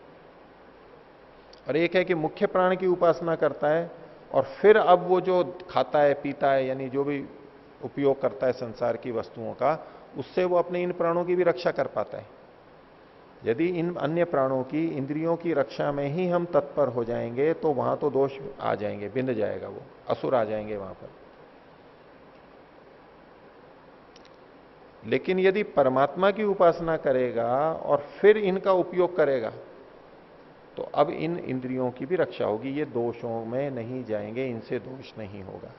और एक है कि मुख्य प्राण की उपासना करता है, और फिर अब वो जो खाता है पीता है, यानी जो भी उपयोग करता है संसार की वस्तुओं का, उससे वो अपने इन प्राणों की भी रक्षा कर पाता है। यदि इन अन्य प्राणों की, इंद्रियों की रक्षा में ही हम तत्पर हो जाएंगे तो वहां तो दोष आ जाएंगे, बिंद जाएगा, वो असुर आ जाएंगे वहां पर। लेकिन यदि परमात्मा की उपासना करेगा और फिर इनका उपयोग करेगा, तो अब इन इंद्रियों की भी रक्षा होगी, ये दोषों में नहीं जाएंगे, इनसे दोष नहीं होगा।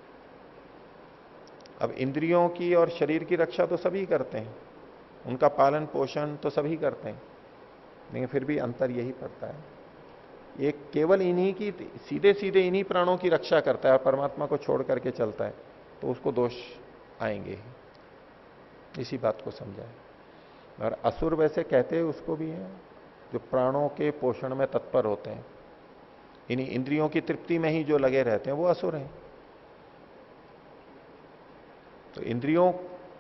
अब इंद्रियों की और शरीर की रक्षा तो सभी करते हैं, उनका पालन पोषण तो सभी करते हैं, लेकिन फिर भी अंतर यही पड़ता है, एक केवल इन्हीं की, सीधे सीधे इन्हीं प्राणों की रक्षा करता है और परमात्मा को छोड़ करके चलता है, तो उसको दोष आएंगे। इसी बात को समझाए। और असुर वैसे कहते हैं उसको भी है, जो प्राणों के पोषण में तत्पर होते हैं, इन्हीं इंद्रियों की तृप्ति में ही जो लगे रहते हैं, वो असुर हैं। तो इंद्रियों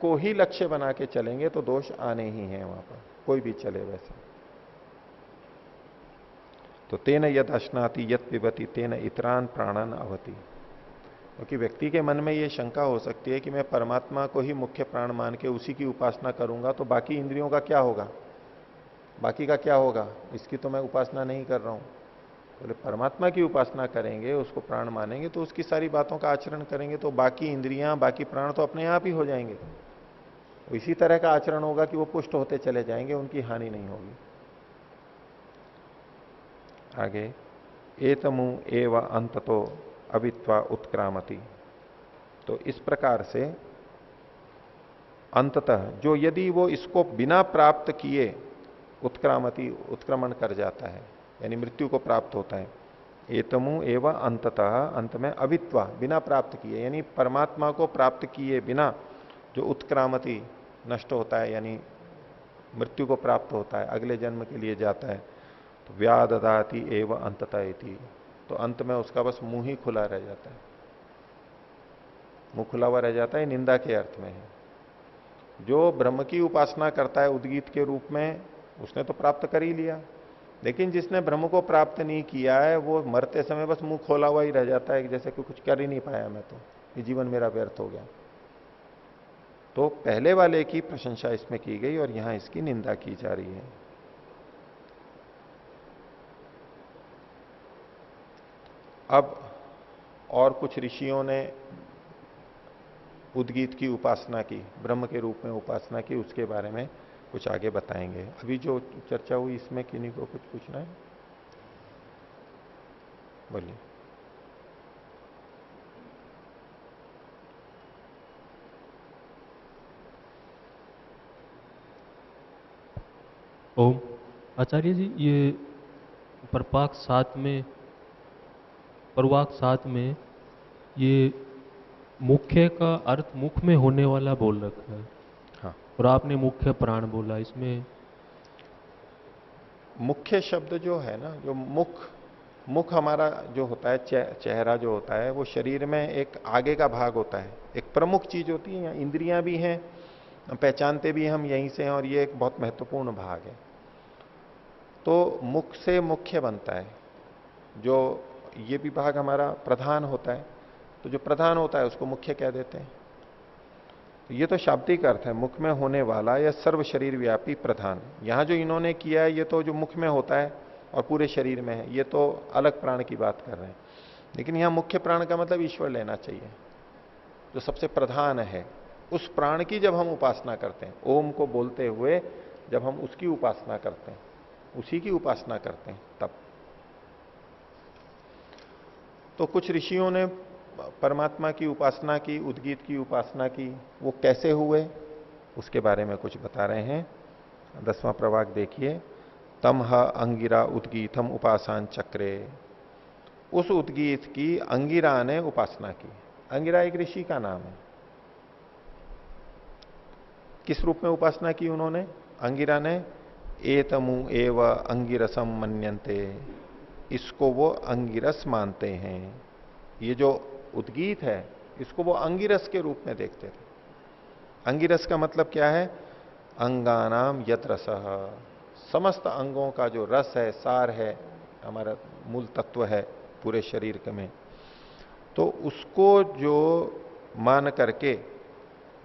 को ही लक्ष्य बना के चलेंगे तो दोष आने ही हैं वहां पर, कोई भी चले वैसे। तो तेन यद अश्नाति यद पिबती तेन इतरान प्राणन अवति। क्योंकि व्यक्ति के मन में यह शंका हो सकती है कि मैं परमात्मा को ही मुख्य प्राण मान के उसी की उपासना करूंगा तो बाकी इंद्रियों का क्या होगा, बाकी का क्या होगा, इसकी तो मैं उपासना नहीं कर रहा हूं। बोले परमात्मा की उपासना करेंगे, उसको प्राण मानेंगे तो उसकी सारी बातों का आचरण करेंगे तो बाकी इंद्रियां बाकी प्राण तो अपने आप ही हो जाएंगे। इसी तरह का आचरण होगा कि वो पुष्ट होते चले जाएंगे, उनकी हानि नहीं होगी। आगे एतमु एव अंततो अवित्वा उत्क्रामति। तो इस प्रकार से अंततः जो यदि वो इसको बिना प्राप्त किए उत्क्रामति उत्क्रमण कर जाता है यानी मृत्यु को प्राप्त होता है। एतमु एव अंततः अंत में अवित्वा बिना प्राप्त किए यानी परमात्मा को प्राप्त किए बिना जो उत्क्रामति नष्ट होता है यानी मृत्यु को प्राप्त होता है, अगले जन्म के लिए जाता है। तो व्याददाति एव अंततः इति, तो अंत में उसका बस मुंह ही खुला रह जाता है, मुंह खुला हुआ रह जाता है, निंदा के अर्थ में है। जो ब्रह्म की उपासना करता है उद्गीत के रूप में उसने तो प्राप्त कर ही लिया, लेकिन जिसने ब्रह्म को प्राप्त नहीं किया है वो मरते समय बस मुंह खोला हुआ ही रह जाता है, जैसे कि कुछ कर ही नहीं पाया मैं तो, ये जीवन मेरा व्यर्थ हो गया। तो पहले वाले की प्रशंसा इसमें की गई और यहां इसकी निंदा की जा रही है। अब और कुछ ऋषियों ने उद्गीत की उपासना की, ब्रह्म के रूप में उपासना की, उसके बारे में कुछ आगे बताएंगे। अभी जो चर्चा हुई इसमें किन्हीं को कुछ पूछना है, बोलिए। ओम। आचार्य जी, ये परवाक 7 में ये मुख्य का अर्थ मुख में होने वाला बोल रखा है। हाँ, और आपने मुख्य प्राण बोला, इसमें मुख्य शब्द जो है ना, जो मुख हमारा जो होता है, चेहरा जो होता है वो शरीर में एक आगे का भाग होता है, एक प्रमुख चीज होती है। इंद्रियां भी हैं, पहचानते भी हम यहीं से हैं और ये एक बहुत महत्वपूर्ण भाग है। तो मुख से मुख्य बनता है, जो ये भी भाग हमारा प्रधान होता है, तो जो प्रधान होता है उसको मुख्य कह देते हैं। तो ये तो शाब्दिक अर्थ है, मुख में होने वाला या सर्व शरीर व्यापी प्रधान। यहां जो इन्होंने किया है ये तो जो मुख में होता है और पूरे शरीर में है, ये तो अलग प्राण की बात कर रहे हैं। लेकिन यहां मुख्य प्राण का मतलब ईश्वर लेना चाहिए, जो सबसे प्रधान है। उस प्राण की जब हम उपासना करते हैं, ओम को बोलते हुए जब हम उसकी उपासना करते हैं, उसी की उपासना करते हैं, तब तो कुछ ऋषियों ने परमात्मा की उपासना की, उद्गीत की उपासना की। वो कैसे हुए उसके बारे में कुछ बता रहे हैं। 10वां प्रवाक देखिए। तम ह अंगिरा उद्गीतम उपासान चक्रे। उस उद्गीत की अंगिरा ने उपासना की। अंगिरा एक ऋषि का नाम है। किस रूप में उपासना की उन्होंने अंगिरा ने? एतमु एव अंगिरसम मन्यन्ते, इसको वो अंगिरस मानते हैं। ये जो उद्गीत है इसको वो अंगिरस के रूप में देखते थे। अंगिरस का मतलब क्या है? अंगानाम यत रसः, समस्त अंगों का जो रस है, सार है, हमारा मूल तत्व है पूरे शरीर में, तो उसको जो मान करके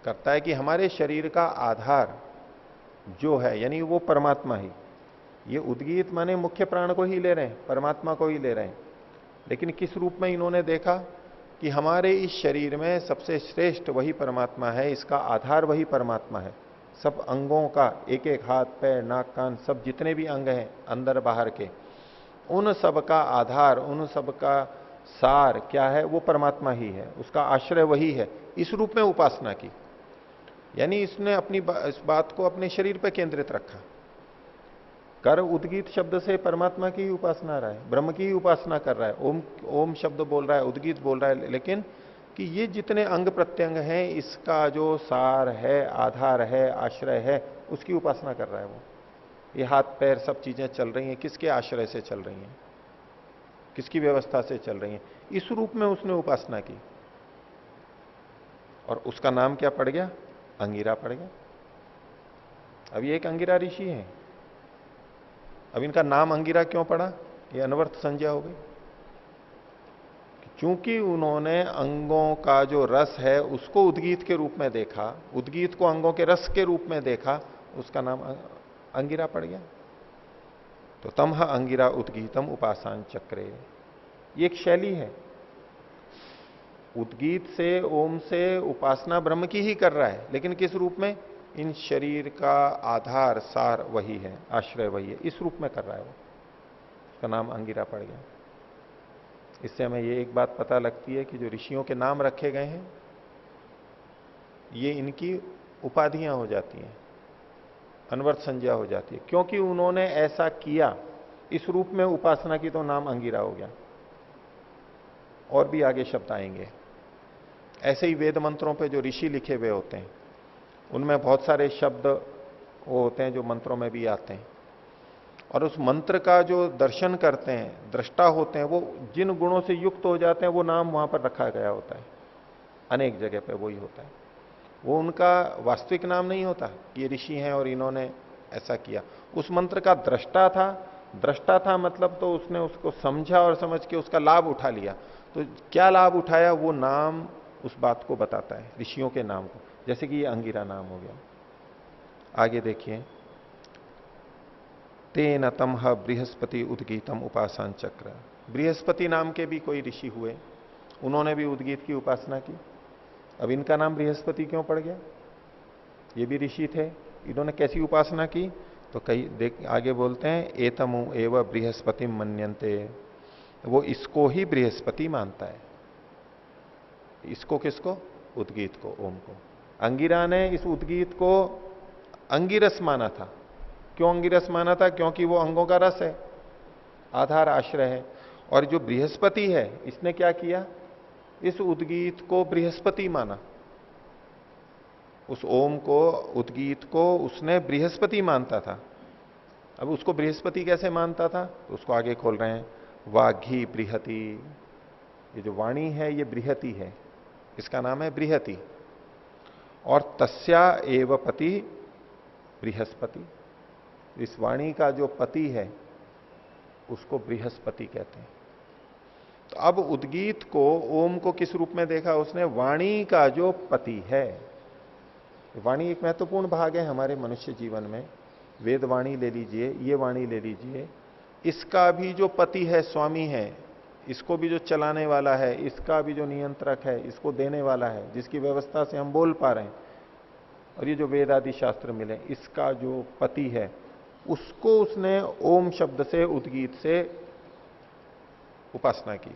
करता है कि हमारे शरीर का आधार जो है, यानी वो परमात्मा ही। ये उद्गीत माने मुख्य प्राण को ही ले रहे हैं, परमात्मा को ही ले रहे हैं। लेकिन किस रूप में इन्होंने देखा कि हमारे इस शरीर में सबसे श्रेष्ठ वही परमात्मा है, इसका आधार वही परमात्मा है। सब अंगों का, एक एक हाथ पैर नाक कान सब जितने भी अंग हैं अंदर बाहर के, उन सब का आधार, उन सब का सार क्या है? वो परमात्मा ही है, उसका आश्रय वही है। इस रूप में उपासना की, यानी इसने अपनी इस बात को अपने शरीर पर केंद्रित रखा। कर उद्गीत शब्द से परमात्मा की ही उपासना रहा है, ब्रह्म की ही उपासना कर रहा है। ओम ओम शब्द बोल रहा है, उद्गीत बोल रहा है, लेकिन कि ये जितने अंग प्रत्यंग हैं इसका जो सार है, आधार है, आश्रय है, उसकी उपासना कर रहा है वो। ये हाथ पैर सब चीजें चल रही हैं, किसके आश्रय से चल रही हैं, किसकी व्यवस्था से चल रही हैं? इस रूप में उसने उपासना की। और उसका नाम क्या पड़ गया? अंगिरा पड़ गया। अब ये एक अंगिरा ऋषि है। अब इनका नाम अंगिरा क्यों पड़ा? ये अनवर्थ संज्ञा हो गई। क्योंकि उन्होंने अंगों का जो रस है उसको उद्गीत के रूप में देखा, उद्गीत को अंगों के रस के रूप में देखा, उसका नाम अंगिरा पड़ गया। तो तमह अंगिरा उद्गीतम उपासान चक्रे, ये एक शैली है। उद्गीत से, ओम से उपासना ब्रह्म की ही कर रहा है, लेकिन किस रूप में? इन शरीर का आधार सार वही है, आश्रय वही है, इस रूप में कर रहा है वो। उसका नाम अंगिरा पड़ गया। इससे हमें ये एक बात पता लगती है कि जो ऋषियों के नाम रखे गए हैं ये इनकी उपाधियां हो जाती हैं, अनवर्थ संज्ञा हो जाती है। क्योंकि उन्होंने ऐसा किया, इस रूप में उपासना की, तो नाम अंगिरा हो गया। और भी आगे शब्द आएंगे। ऐसे ही वेद मंत्रों पे जो ऋषि लिखे हुए होते हैं उनमें बहुत सारे शब्द वो होते हैं जो मंत्रों में भी आते हैं, और उस मंत्र का जो दर्शन करते हैं, दृष्टा होते हैं, वो जिन गुणों से युक्त हो जाते हैं वो नाम वहां पर रखा गया होता है। अनेक जगह पे वही होता है। वो उनका वास्तविक नाम नहीं होता कि ये ऋषि हैं और इन्होंने ऐसा किया। उस मंत्र का दृष्टा था, दृष्टा था मतलब तो उसने उसको समझा और समझ के उसका लाभ उठा लिया। तो क्या लाभ उठाया, वो नाम उस बात को बताता है, ऋषियों के नाम को। जैसे कि ये अंगिरा नाम हो गया। आगे देखिए, तेन तमह बृहस्पति उद्गीतम उपासन चक्र। बृहस्पति नाम के भी कोई ऋषि हुए, उन्होंने भी उद्गीत की उपासना की। अब इनका नाम बृहस्पति क्यों पड़ गया? ये भी ऋषि थे, इन्होंने कैसी उपासना की? तो कई देख आगे बोलते हैं, एतमु एव बृहस्पति मन्यन्ते, वो इसको ही बृहस्पति मानता है। इसको किसको? उद्गीत को, ओम को। अंगिरा ने इस उद्गीत को अंगिरस माना था। क्यों अंगिरस माना था? क्योंकि वो अंगों का रस है, आधार आश्रय है। और जो बृहस्पति है, इसने क्या किया? इस उद्गीत को बृहस्पति माना। उस ओम को, उद्गीत को उसने बृहस्पति मानता था। अब उसको बृहस्पति कैसे मानता था? तो उसको आगे खोल रहे हैं, वाघी बृहति। ये जो वाणी है ये बृहति है, इसका नाम है बृहति। और तस्या एव पति बृहस्पति। इस वाणी का जो पति है उसको बृहस्पति कहते हैं। तो अब उद्गीत को, ओम को किस रूप में देखा उसने? वाणी का जो पति है। वाणी एक महत्वपूर्ण भाग है हमारे मनुष्य जीवन में। वेद वाणी ले लीजिए, ये वाणी ले लीजिए, इसका भी जो पति है, स्वामी है, इसको भी जो चलाने वाला है, इसका भी जो नियंत्रक है, इसको देने वाला है, जिसकी व्यवस्था से हम बोल पा रहे हैं, और ये जो वेद आदि शास्त्र मिले, इसका जो पति है, उसको उसने ओम शब्द से, उद्गीत से उपासना की।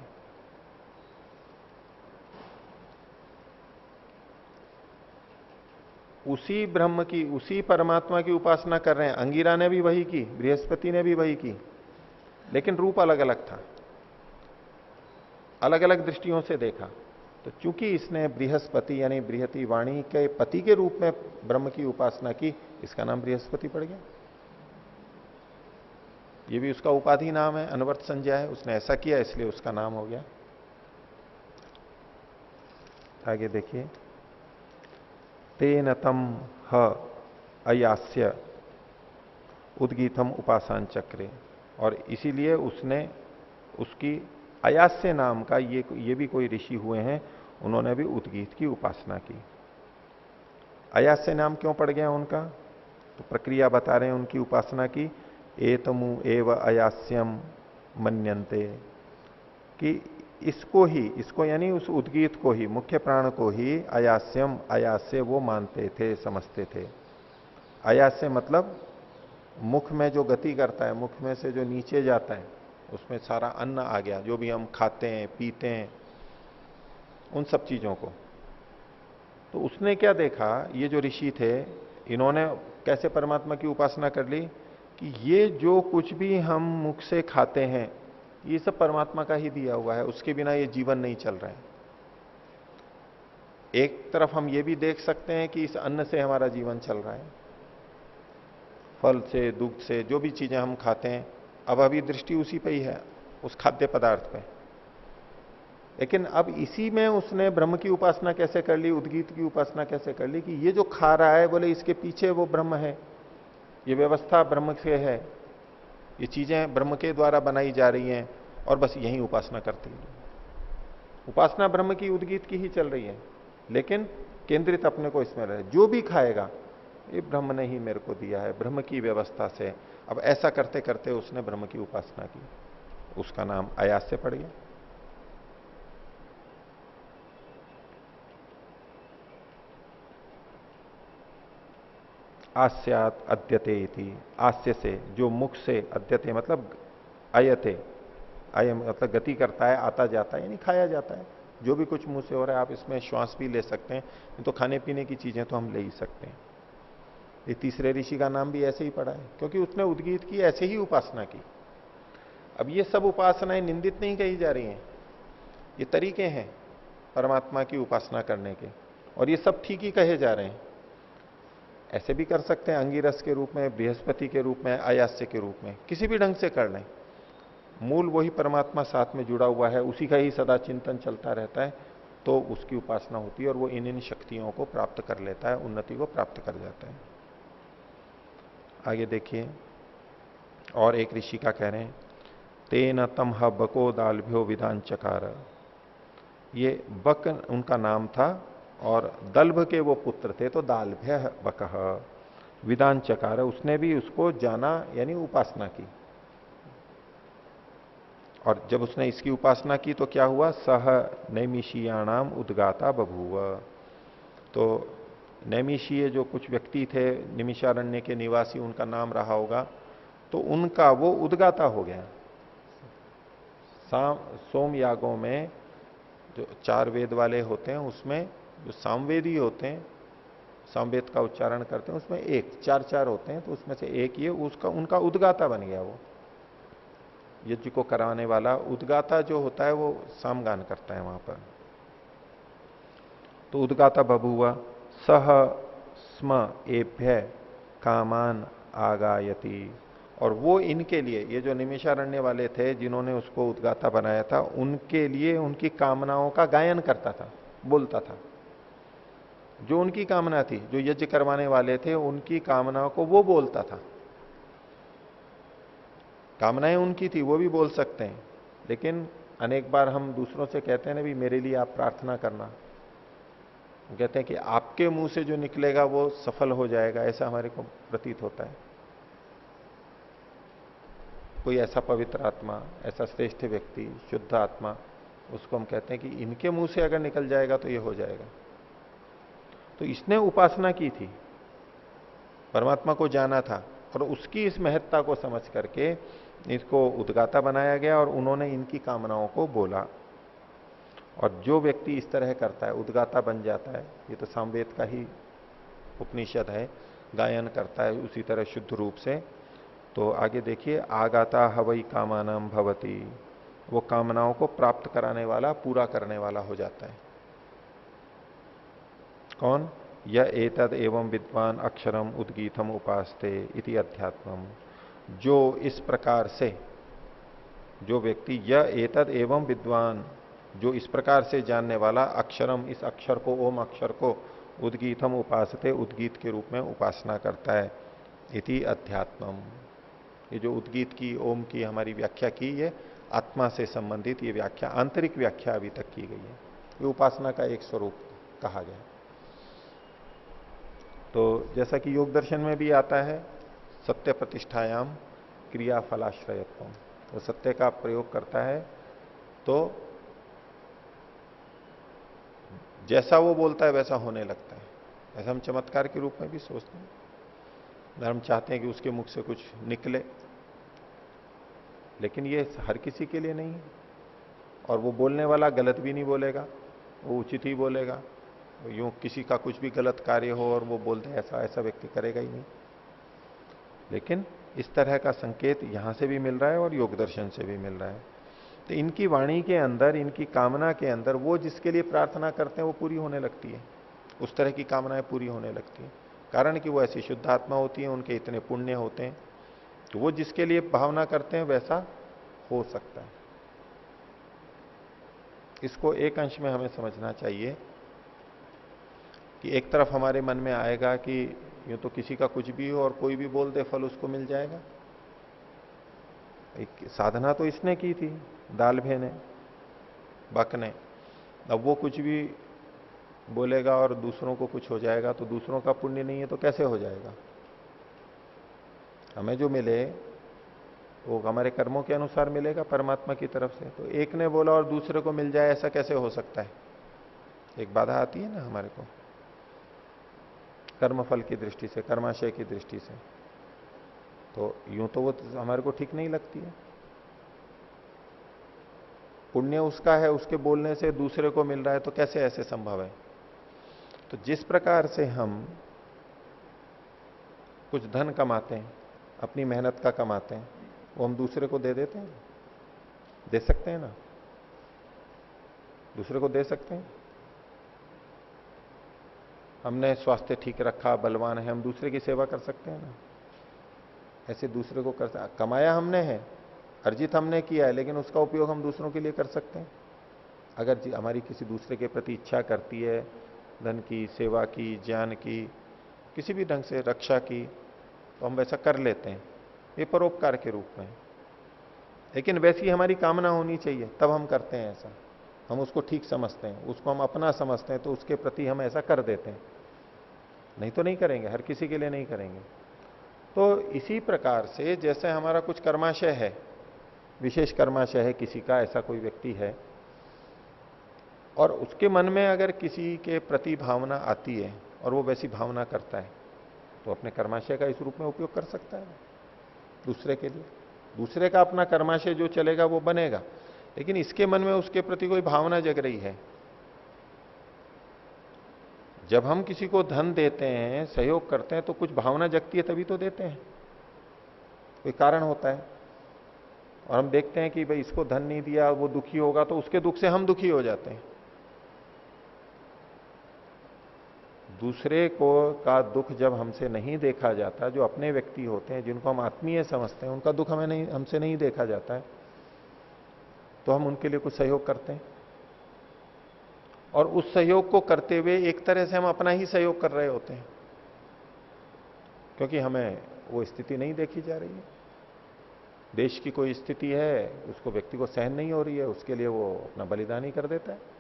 उसी ब्रह्म की, उसी परमात्मा की उपासना कर रहे हैं। अंगिरा ने भी वही की, बृहस्पति ने भी वही की, लेकिन रूप अलग अलग था, अलग अलग दृष्टियों से देखा। तो चूंकि इसने बृहस्पति यानी बृहति वाणी के पति के रूप में ब्रह्म की उपासना की, इसका नाम बृहस्पति पड़ गया। ये भी उसका उपाधि नाम है, अनवर्त संज्ञा है, उसने ऐसा किया इसलिए उसका नाम हो गया। आगे देखिए, तेन तम ह अयास्य उद्गीतम उपासन चक्रे। और इसीलिए उसने उसकी अयास्य नाम का, ये भी कोई ऋषि हुए हैं, उन्होंने भी उद्गीत की उपासना की। अयास्य नाम क्यों पड़ गया उनका? तो प्रक्रिया बता रहे हैं उनकी उपासना की। एतमु एव अयास्यम मन्यन्ते, कि इसको ही, इसको यानी उस उद्गीत को ही, मुख्य प्राण को ही अयास्यम, अयास्य वो मानते थे, समझते थे। अयास्य मतलब मुख में जो गति करता है, मुख में से जो नीचे जाता है, उसमें सारा अन्न आ गया, जो भी हम खाते हैं, पीते हैं, उन सब चीजों को। तो उसने क्या देखा, ये जो ऋषि थे, इन्होंने कैसे परमात्मा की उपासना कर ली कि ये जो कुछ भी हम मुख से खाते हैं, ये सब परमात्मा का ही दिया हुआ है, उसके बिना ये जीवन नहीं चल रहा है। एक तरफ हम ये भी देख सकते हैं कि इस अन्न से हमारा जीवन चल रहा है, फल से, दुग्ध से, जो भी चीजें हम खाते हैं, अब अभी दृष्टि उसी पे ही है, उस खाद्य पदार्थ पे। लेकिन अब इसी में उसने ब्रह्म की उपासना कैसे कर ली, उद्गीत की उपासना कैसे कर ली कि ये जो खा रहा है बोले इसके पीछे वो ब्रह्म है, ये व्यवस्था ब्रह्म से है, ये चीजें ब्रह्म के द्वारा बनाई जा रही हैं और बस यही उपासना करती है। उपासना ब्रह्म की उद्गीत की ही चल रही है, लेकिन केंद्रित अपने को इसमें रहे। जो भी खाएगा ये ब्रह्म ने ही मेरे को दिया है, ब्रह्म की व्यवस्था से। अब ऐसा करते करते उसने ब्रह्म की उपासना की, उसका नाम आयास से पड़ गया। आस्यात अद्यते इति, आस्य से, जो मुख से, अद्यते मतलब अयते, अय मतलब गति करता है, आता जाता है, यानी खाया जाता है। जो भी कुछ मुंह से हो रहा है, आप इसमें श्वास भी ले सकते हैं, तो खाने पीने की चीजें तो हम ले ही सकते हैं। ये तीसरे ऋषि का नाम भी ऐसे ही पड़ा है, क्योंकि उसने उद्गीत की ऐसे ही उपासना की। अब ये सब उपासनाएं निंदित नहीं कही जा रही हैं, ये तरीके हैं परमात्मा की उपासना करने के, और ये सब ठीक ही कहे जा रहे हैं। ऐसे भी कर सकते हैं, अंगिरस के रूप में, बृहस्पति के रूप में, आयास्य के रूप में, किसी भी ढंग से कर लें। मूल वही परमात्मा साथ में जुड़ा हुआ है, उसी का ही सदा चिंतन चलता रहता है, तो उसकी उपासना होती है और वो इन शक्तियों को प्राप्त कर लेता है, उन्नति को प्राप्त कर जाता है। आगे देखिए, और एक ऋषि का कह रहे हैं, तेन तम बको दालभ्यो विधान चकार। ये बक उनका नाम था और दल्भ के वो पुत्र थे, तो दालभ्य बकह विधान चकार, उसने भी उसको जाना यानी उपासना की। और जब उसने इसकी उपासना की तो क्या हुआ, सह नैमिषीयाणाम उद्गाता बभूव। तो नैमिषीय जो कुछ व्यक्ति थे, निमिषारण्य के निवासी, उनका नाम रहा होगा, तो उनका वो उद्गाता हो गया। सोम यागों में जो 4 वेद वाले होते हैं, उसमें जो सामवेदी होते हैं, सामवेद का उच्चारण करते हैं, उसमें एक 4 होते हैं, तो उसमें से एक ये उसका उनका उद्गाता बन गया। वो यज्ञ को कराने वाला उद्गाता जो होता है वो सामगान करता है वहां पर। तो उद्गाता बभूव सह स्म एभ्य कामान आगायति, और वो इनके लिए, ये जो निमिषारण्य वाले थे जिन्होंने उसको उद्गाता बनाया था, उनके लिए उनकी कामनाओं का गायन करता था, बोलता था। जो उनकी कामना थी, जो यज्ञ करवाने वाले थे, उनकी कामनाओं को वो बोलता था। कामनाएं उनकी थी, वो भी बोल सकते हैं, लेकिन अनेक बार हम दूसरों से कहते हैं ना भी मेरे लिए आप प्रार्थना करना, वो कहते हैं कि आपके मुंह से जो निकलेगा वो सफल हो जाएगा, ऐसा हमारे को प्रतीत होता है। कोई ऐसा पवित्र आत्मा, ऐसा श्रेष्ठ व्यक्ति, शुद्ध आत्मा, उसको हम कहते हैं कि इनके मुंह से अगर निकल जाएगा तो ये हो जाएगा। तो इसने उपासना की थी, परमात्मा को जाना था, और उसकी इस महत्ता को समझ करके इसको उद्गाता बनाया गया और उन्होंने इनकी कामनाओं को बोला। और जो व्यक्ति इस तरह करता है, उद्गाता बन जाता है, ये तो सामवेद का ही उपनिषद है, गायन करता है उसी तरह शुद्ध रूप से। तो आगे देखिए, आगाता हवई कामानम भवती, वो कामनाओं को प्राप्त कराने वाला, पूरा करने वाला हो जाता है। कौन? यह एतद एवं विद्वान अक्षरम उद्गीतम उपासते इति अध्यात्मम, जो इस प्रकार से, जो व्यक्ति, यह एतद एवं विद्वान, जो इस प्रकार से जानने वाला, अक्षरम, इस अक्षर को, ओम अक्षर को, उद्गीतम उपासते, उद्गीत के रूप में उपासना करता है, इति अध्यात्मम। ये जो उद्गीत की, ओम की हमारी व्याख्या की, ये आत्मा से संबंधित ये व्याख्या, आंतरिक व्याख्या अभी तक की गई है। ये उपासना का एक स्वरूप कहा गया। तो जैसा कि योग दर्शन में भी आता है, सत्य प्रतिष्ठायाम क्रिया फलाश्रयत्वम, तो सत्य का प्रयोग करता है तो जैसा वो बोलता है वैसा होने लगता है। ऐसा हम चमत्कार के रूप में भी सोचते हैं। हम चाहते हैं कि उसके मुख से कुछ निकले, लेकिन ये हर किसी के लिए नहीं है, और वो बोलने वाला गलत भी नहीं बोलेगा, वो उचित ही बोलेगा। यूं किसी का कुछ भी गलत कार्य हो और वो बोलते ऐसा, ऐसा व्यक्ति करेगा ही नहीं। लेकिन इस तरह का संकेत यहां से भी मिल रहा है और योग दर्शन से भी मिल रहा है। तो इनकी वाणी के अंदर, इनकी कामना के अंदर, वो जिसके लिए प्रार्थना करते हैं वो पूरी होने लगती है, उस तरह की कामनाएं पूरी होने लगती है। कारण कि वो ऐसी शुद्ध आत्मा होती है, उनके इतने पुण्य होते हैं, तो वो जिसके लिए भावना करते हैं वैसा हो सकता है। इसको एक अंश में हमें समझना चाहिए कि एक तरफ हमारे मन में आएगा कि यूं तो किसी का कुछ भी हो और कोई भी बोल दे फल उसको मिल जाएगा। एक साधना तो इसने की थी, दालभे ने, बक ने। अब वो कुछ भी बोलेगा और दूसरों को कुछ हो जाएगा तो दूसरों का पुण्य नहीं है तो कैसे हो जाएगा? हमें जो मिले वो हमारे कर्मों के अनुसार मिलेगा परमात्मा की तरफ से। तो एक ने बोला और दूसरे को मिल जाए, ऐसा कैसे हो सकता है? एक बाधा आती है ना हमारे को कर्मफल की दृष्टि से, कर्माशय की दृष्टि से। तो यूं तो वो हमारे को ठीक नहीं लगती है। पुण्य उसका है, उसके बोलने से दूसरे को मिल रहा है, तो कैसे ऐसे संभव है? तो जिस प्रकार से हम कुछ धन कमाते हैं, अपनी मेहनत का कमाते हैं, वो हम दूसरे को दे देते हैं, दे सकते हैं ना? दूसरे को दे सकते हैं। हमने स्वास्थ्य ठीक रखा, बलवान है, हम दूसरे की सेवा कर सकते हैं ना? ऐसे दूसरे को कर, कमाया हमने है, अर्जित हमने किया है, लेकिन उसका उपयोग हम दूसरों के लिए कर सकते हैं। अगर हमारी किसी दूसरे के प्रति इच्छा करती है, धन की, सेवा की, ज्ञान की, किसी भी ढंग से रक्षा की, तो हम वैसा कर लेते हैं, ये परोपकार के रूप में। लेकिन वैसी हमारी कामना होनी चाहिए, तब हम करते हैं ऐसा। हम उसको ठीक समझते हैं, उसको हम अपना समझते हैं, तो उसके प्रति हम ऐसा कर देते हैं। नहीं तो नहीं करेंगे, हर किसी के लिए नहीं करेंगे। तो इसी प्रकार से जैसे हमारा कुछ कर्माशय है, विशेष कर्माशय है किसी का, ऐसा कोई व्यक्ति है, और उसके मन में अगर किसी के प्रति भावना आती है और वो वैसी भावना करता है, तो अपने कर्माशय का इस रूप में उपयोग कर सकता है दूसरे के लिए। दूसरे का अपना कर्माशय जो चलेगा वो बनेगा, लेकिन इसके मन में उसके प्रति कोई भावना जग रही है। जब हम किसी को धन देते हैं, सहयोग करते हैं, तो कुछ भावना जगती है, तभी तो देते हैं, कोई कारण होता है। और हम देखते हैं कि भाई इसको धन नहीं दिया, वो दुखी होगा, तो उसके दुख से हम दुखी हो जाते हैं। दूसरे को का दुख जब हमसे नहीं देखा जाता, जो अपने व्यक्ति होते हैं, जिनको हम आत्मीय समझते हैं, उनका दुख हमें नहीं, हमसे नहीं देखा जाता है, तो हम उनके लिए कुछ सहयोग करते हैं। और उस सहयोग को करते हुए एक तरह से हम अपना ही सहयोग कर रहे होते हैं, क्योंकि हमें वो स्थिति नहीं देखी जा रही है। देश की कोई स्थिति है, उसको व्यक्ति को सहन नहीं हो रही है, उसके लिए वो अपना बलिदान ही कर देता है।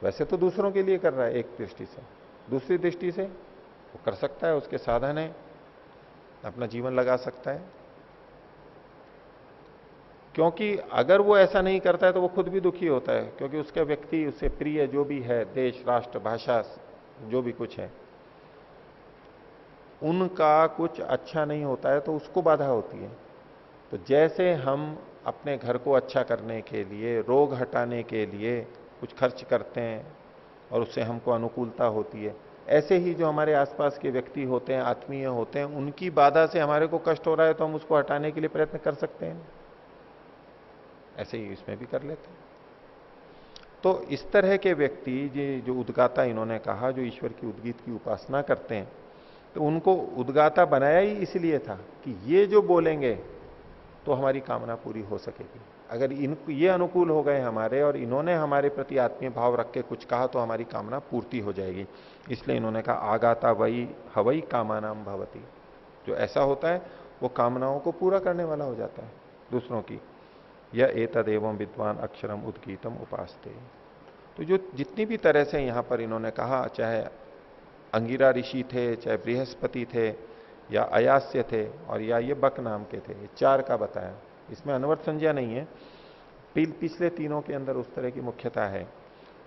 वैसे तो दूसरों के लिए कर रहा है एक दृष्टि से, दूसरी दृष्टि से वो कर सकता है, उसके साधन है, अपना जीवन लगा सकता है। क्योंकि अगर वो ऐसा नहीं करता है तो वो खुद भी दुखी होता है, क्योंकि उसका व्यक्ति, उससे प्रिय जो भी है, देश, राष्ट्र, भाषा, जो भी कुछ है, उनका कुछ अच्छा नहीं होता है तो उसको बाधा होती है। तो जैसे हम अपने घर को अच्छा करने के लिए, रोग हटाने के लिए कुछ खर्च करते हैं और उससे हमको अनुकूलता होती है, ऐसे ही जो हमारे आसपास के व्यक्ति होते हैं, आत्मीय होते हैं, उनकी बाधा से हमारे को कष्ट हो रहा है तो हम उसको हटाने के लिए प्रयत्न कर सकते हैं। ऐसे ही इसमें भी कर लेते हैं। तो इस तरह के व्यक्ति जो उद्गाता इन्होंने कहा, जो ईश्वर की उद्गीत की उपासना करते हैं, तो उनको उद्गाता बनाया ही इसलिए था कि ये जो बोलेंगे तो हमारी कामना पूरी हो सकेगी। अगर ये अनुकूल हो गए हमारे और इन्होंने हमारे प्रति आत्मीय भाव रख के कुछ कहा तो हमारी कामना पूर्ति हो जाएगी। इसलिए इन्होंने कहा आगाता वही हवई कामानाम भवती। जो ऐसा होता है वो कामनाओं को पूरा करने वाला हो जाता है दूसरों की। यह एतदेवं विद्वान अक्षरम उद्गीतम उपासते। तो जो जितनी भी तरह से यहां पर इन्होंने कहा, चाहे अंगिरा ऋषि थे, चाहे बृहस्पति थे, या अयास्य थे, और या ये बक नाम के थे, ये चार का बताया। इसमें अनवर्त संज्ञा नहीं है, पिछले तीनों के अंदर उस तरह की मुख्यता है।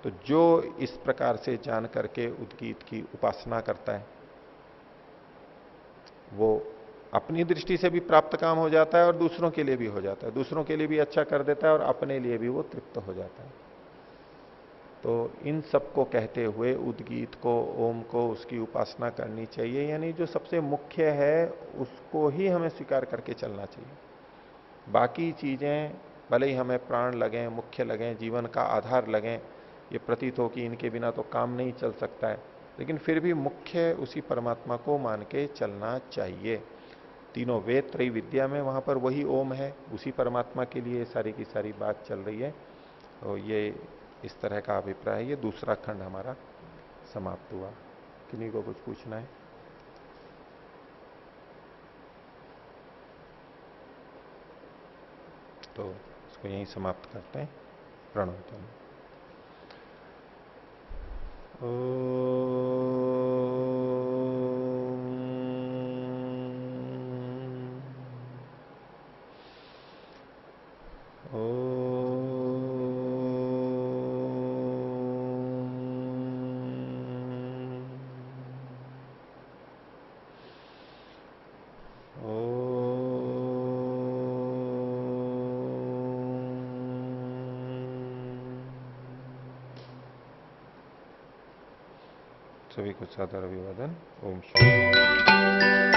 तो जो इस प्रकार से जान करके उद्गीत की उपासना करता है, वो अपनी दृष्टि से भी प्राप्त काम हो जाता है और दूसरों के लिए भी हो जाता है, दूसरों के लिए भी अच्छा कर देता है और अपने लिए भी वो तृप्त हो जाता है। तो इन सबको कहते हुए उद्गीत को, ओम को, उसकी उपासना करनी चाहिए, यानी जो सबसे मुख्य है उसको ही हमें स्वीकार करके चलना चाहिए। बाकी चीजें भले ही हमें प्राण लगें, मुख्य लगें, जीवन का आधार लगें, ये प्रतीत हो कि इनके बिना तो काम नहीं चल सकता है, लेकिन फिर भी मुख्य उसी परमात्मा को मान के चलना चाहिए। तीनों वेद त्रय विद्या में वहां पर वही ओम है, उसी परमात्मा के लिए सारी की सारी बात चल रही है। तो ये इस तरह का अभिप्राय है। ये दूसरा खंड हमारा समाप्त हुआ। किन्हीं को कुछ पूछना है? तो इसको यहीं समाप्त करते हैं। प्रणव। सभी को सादर अभिवादन। ओम शांति।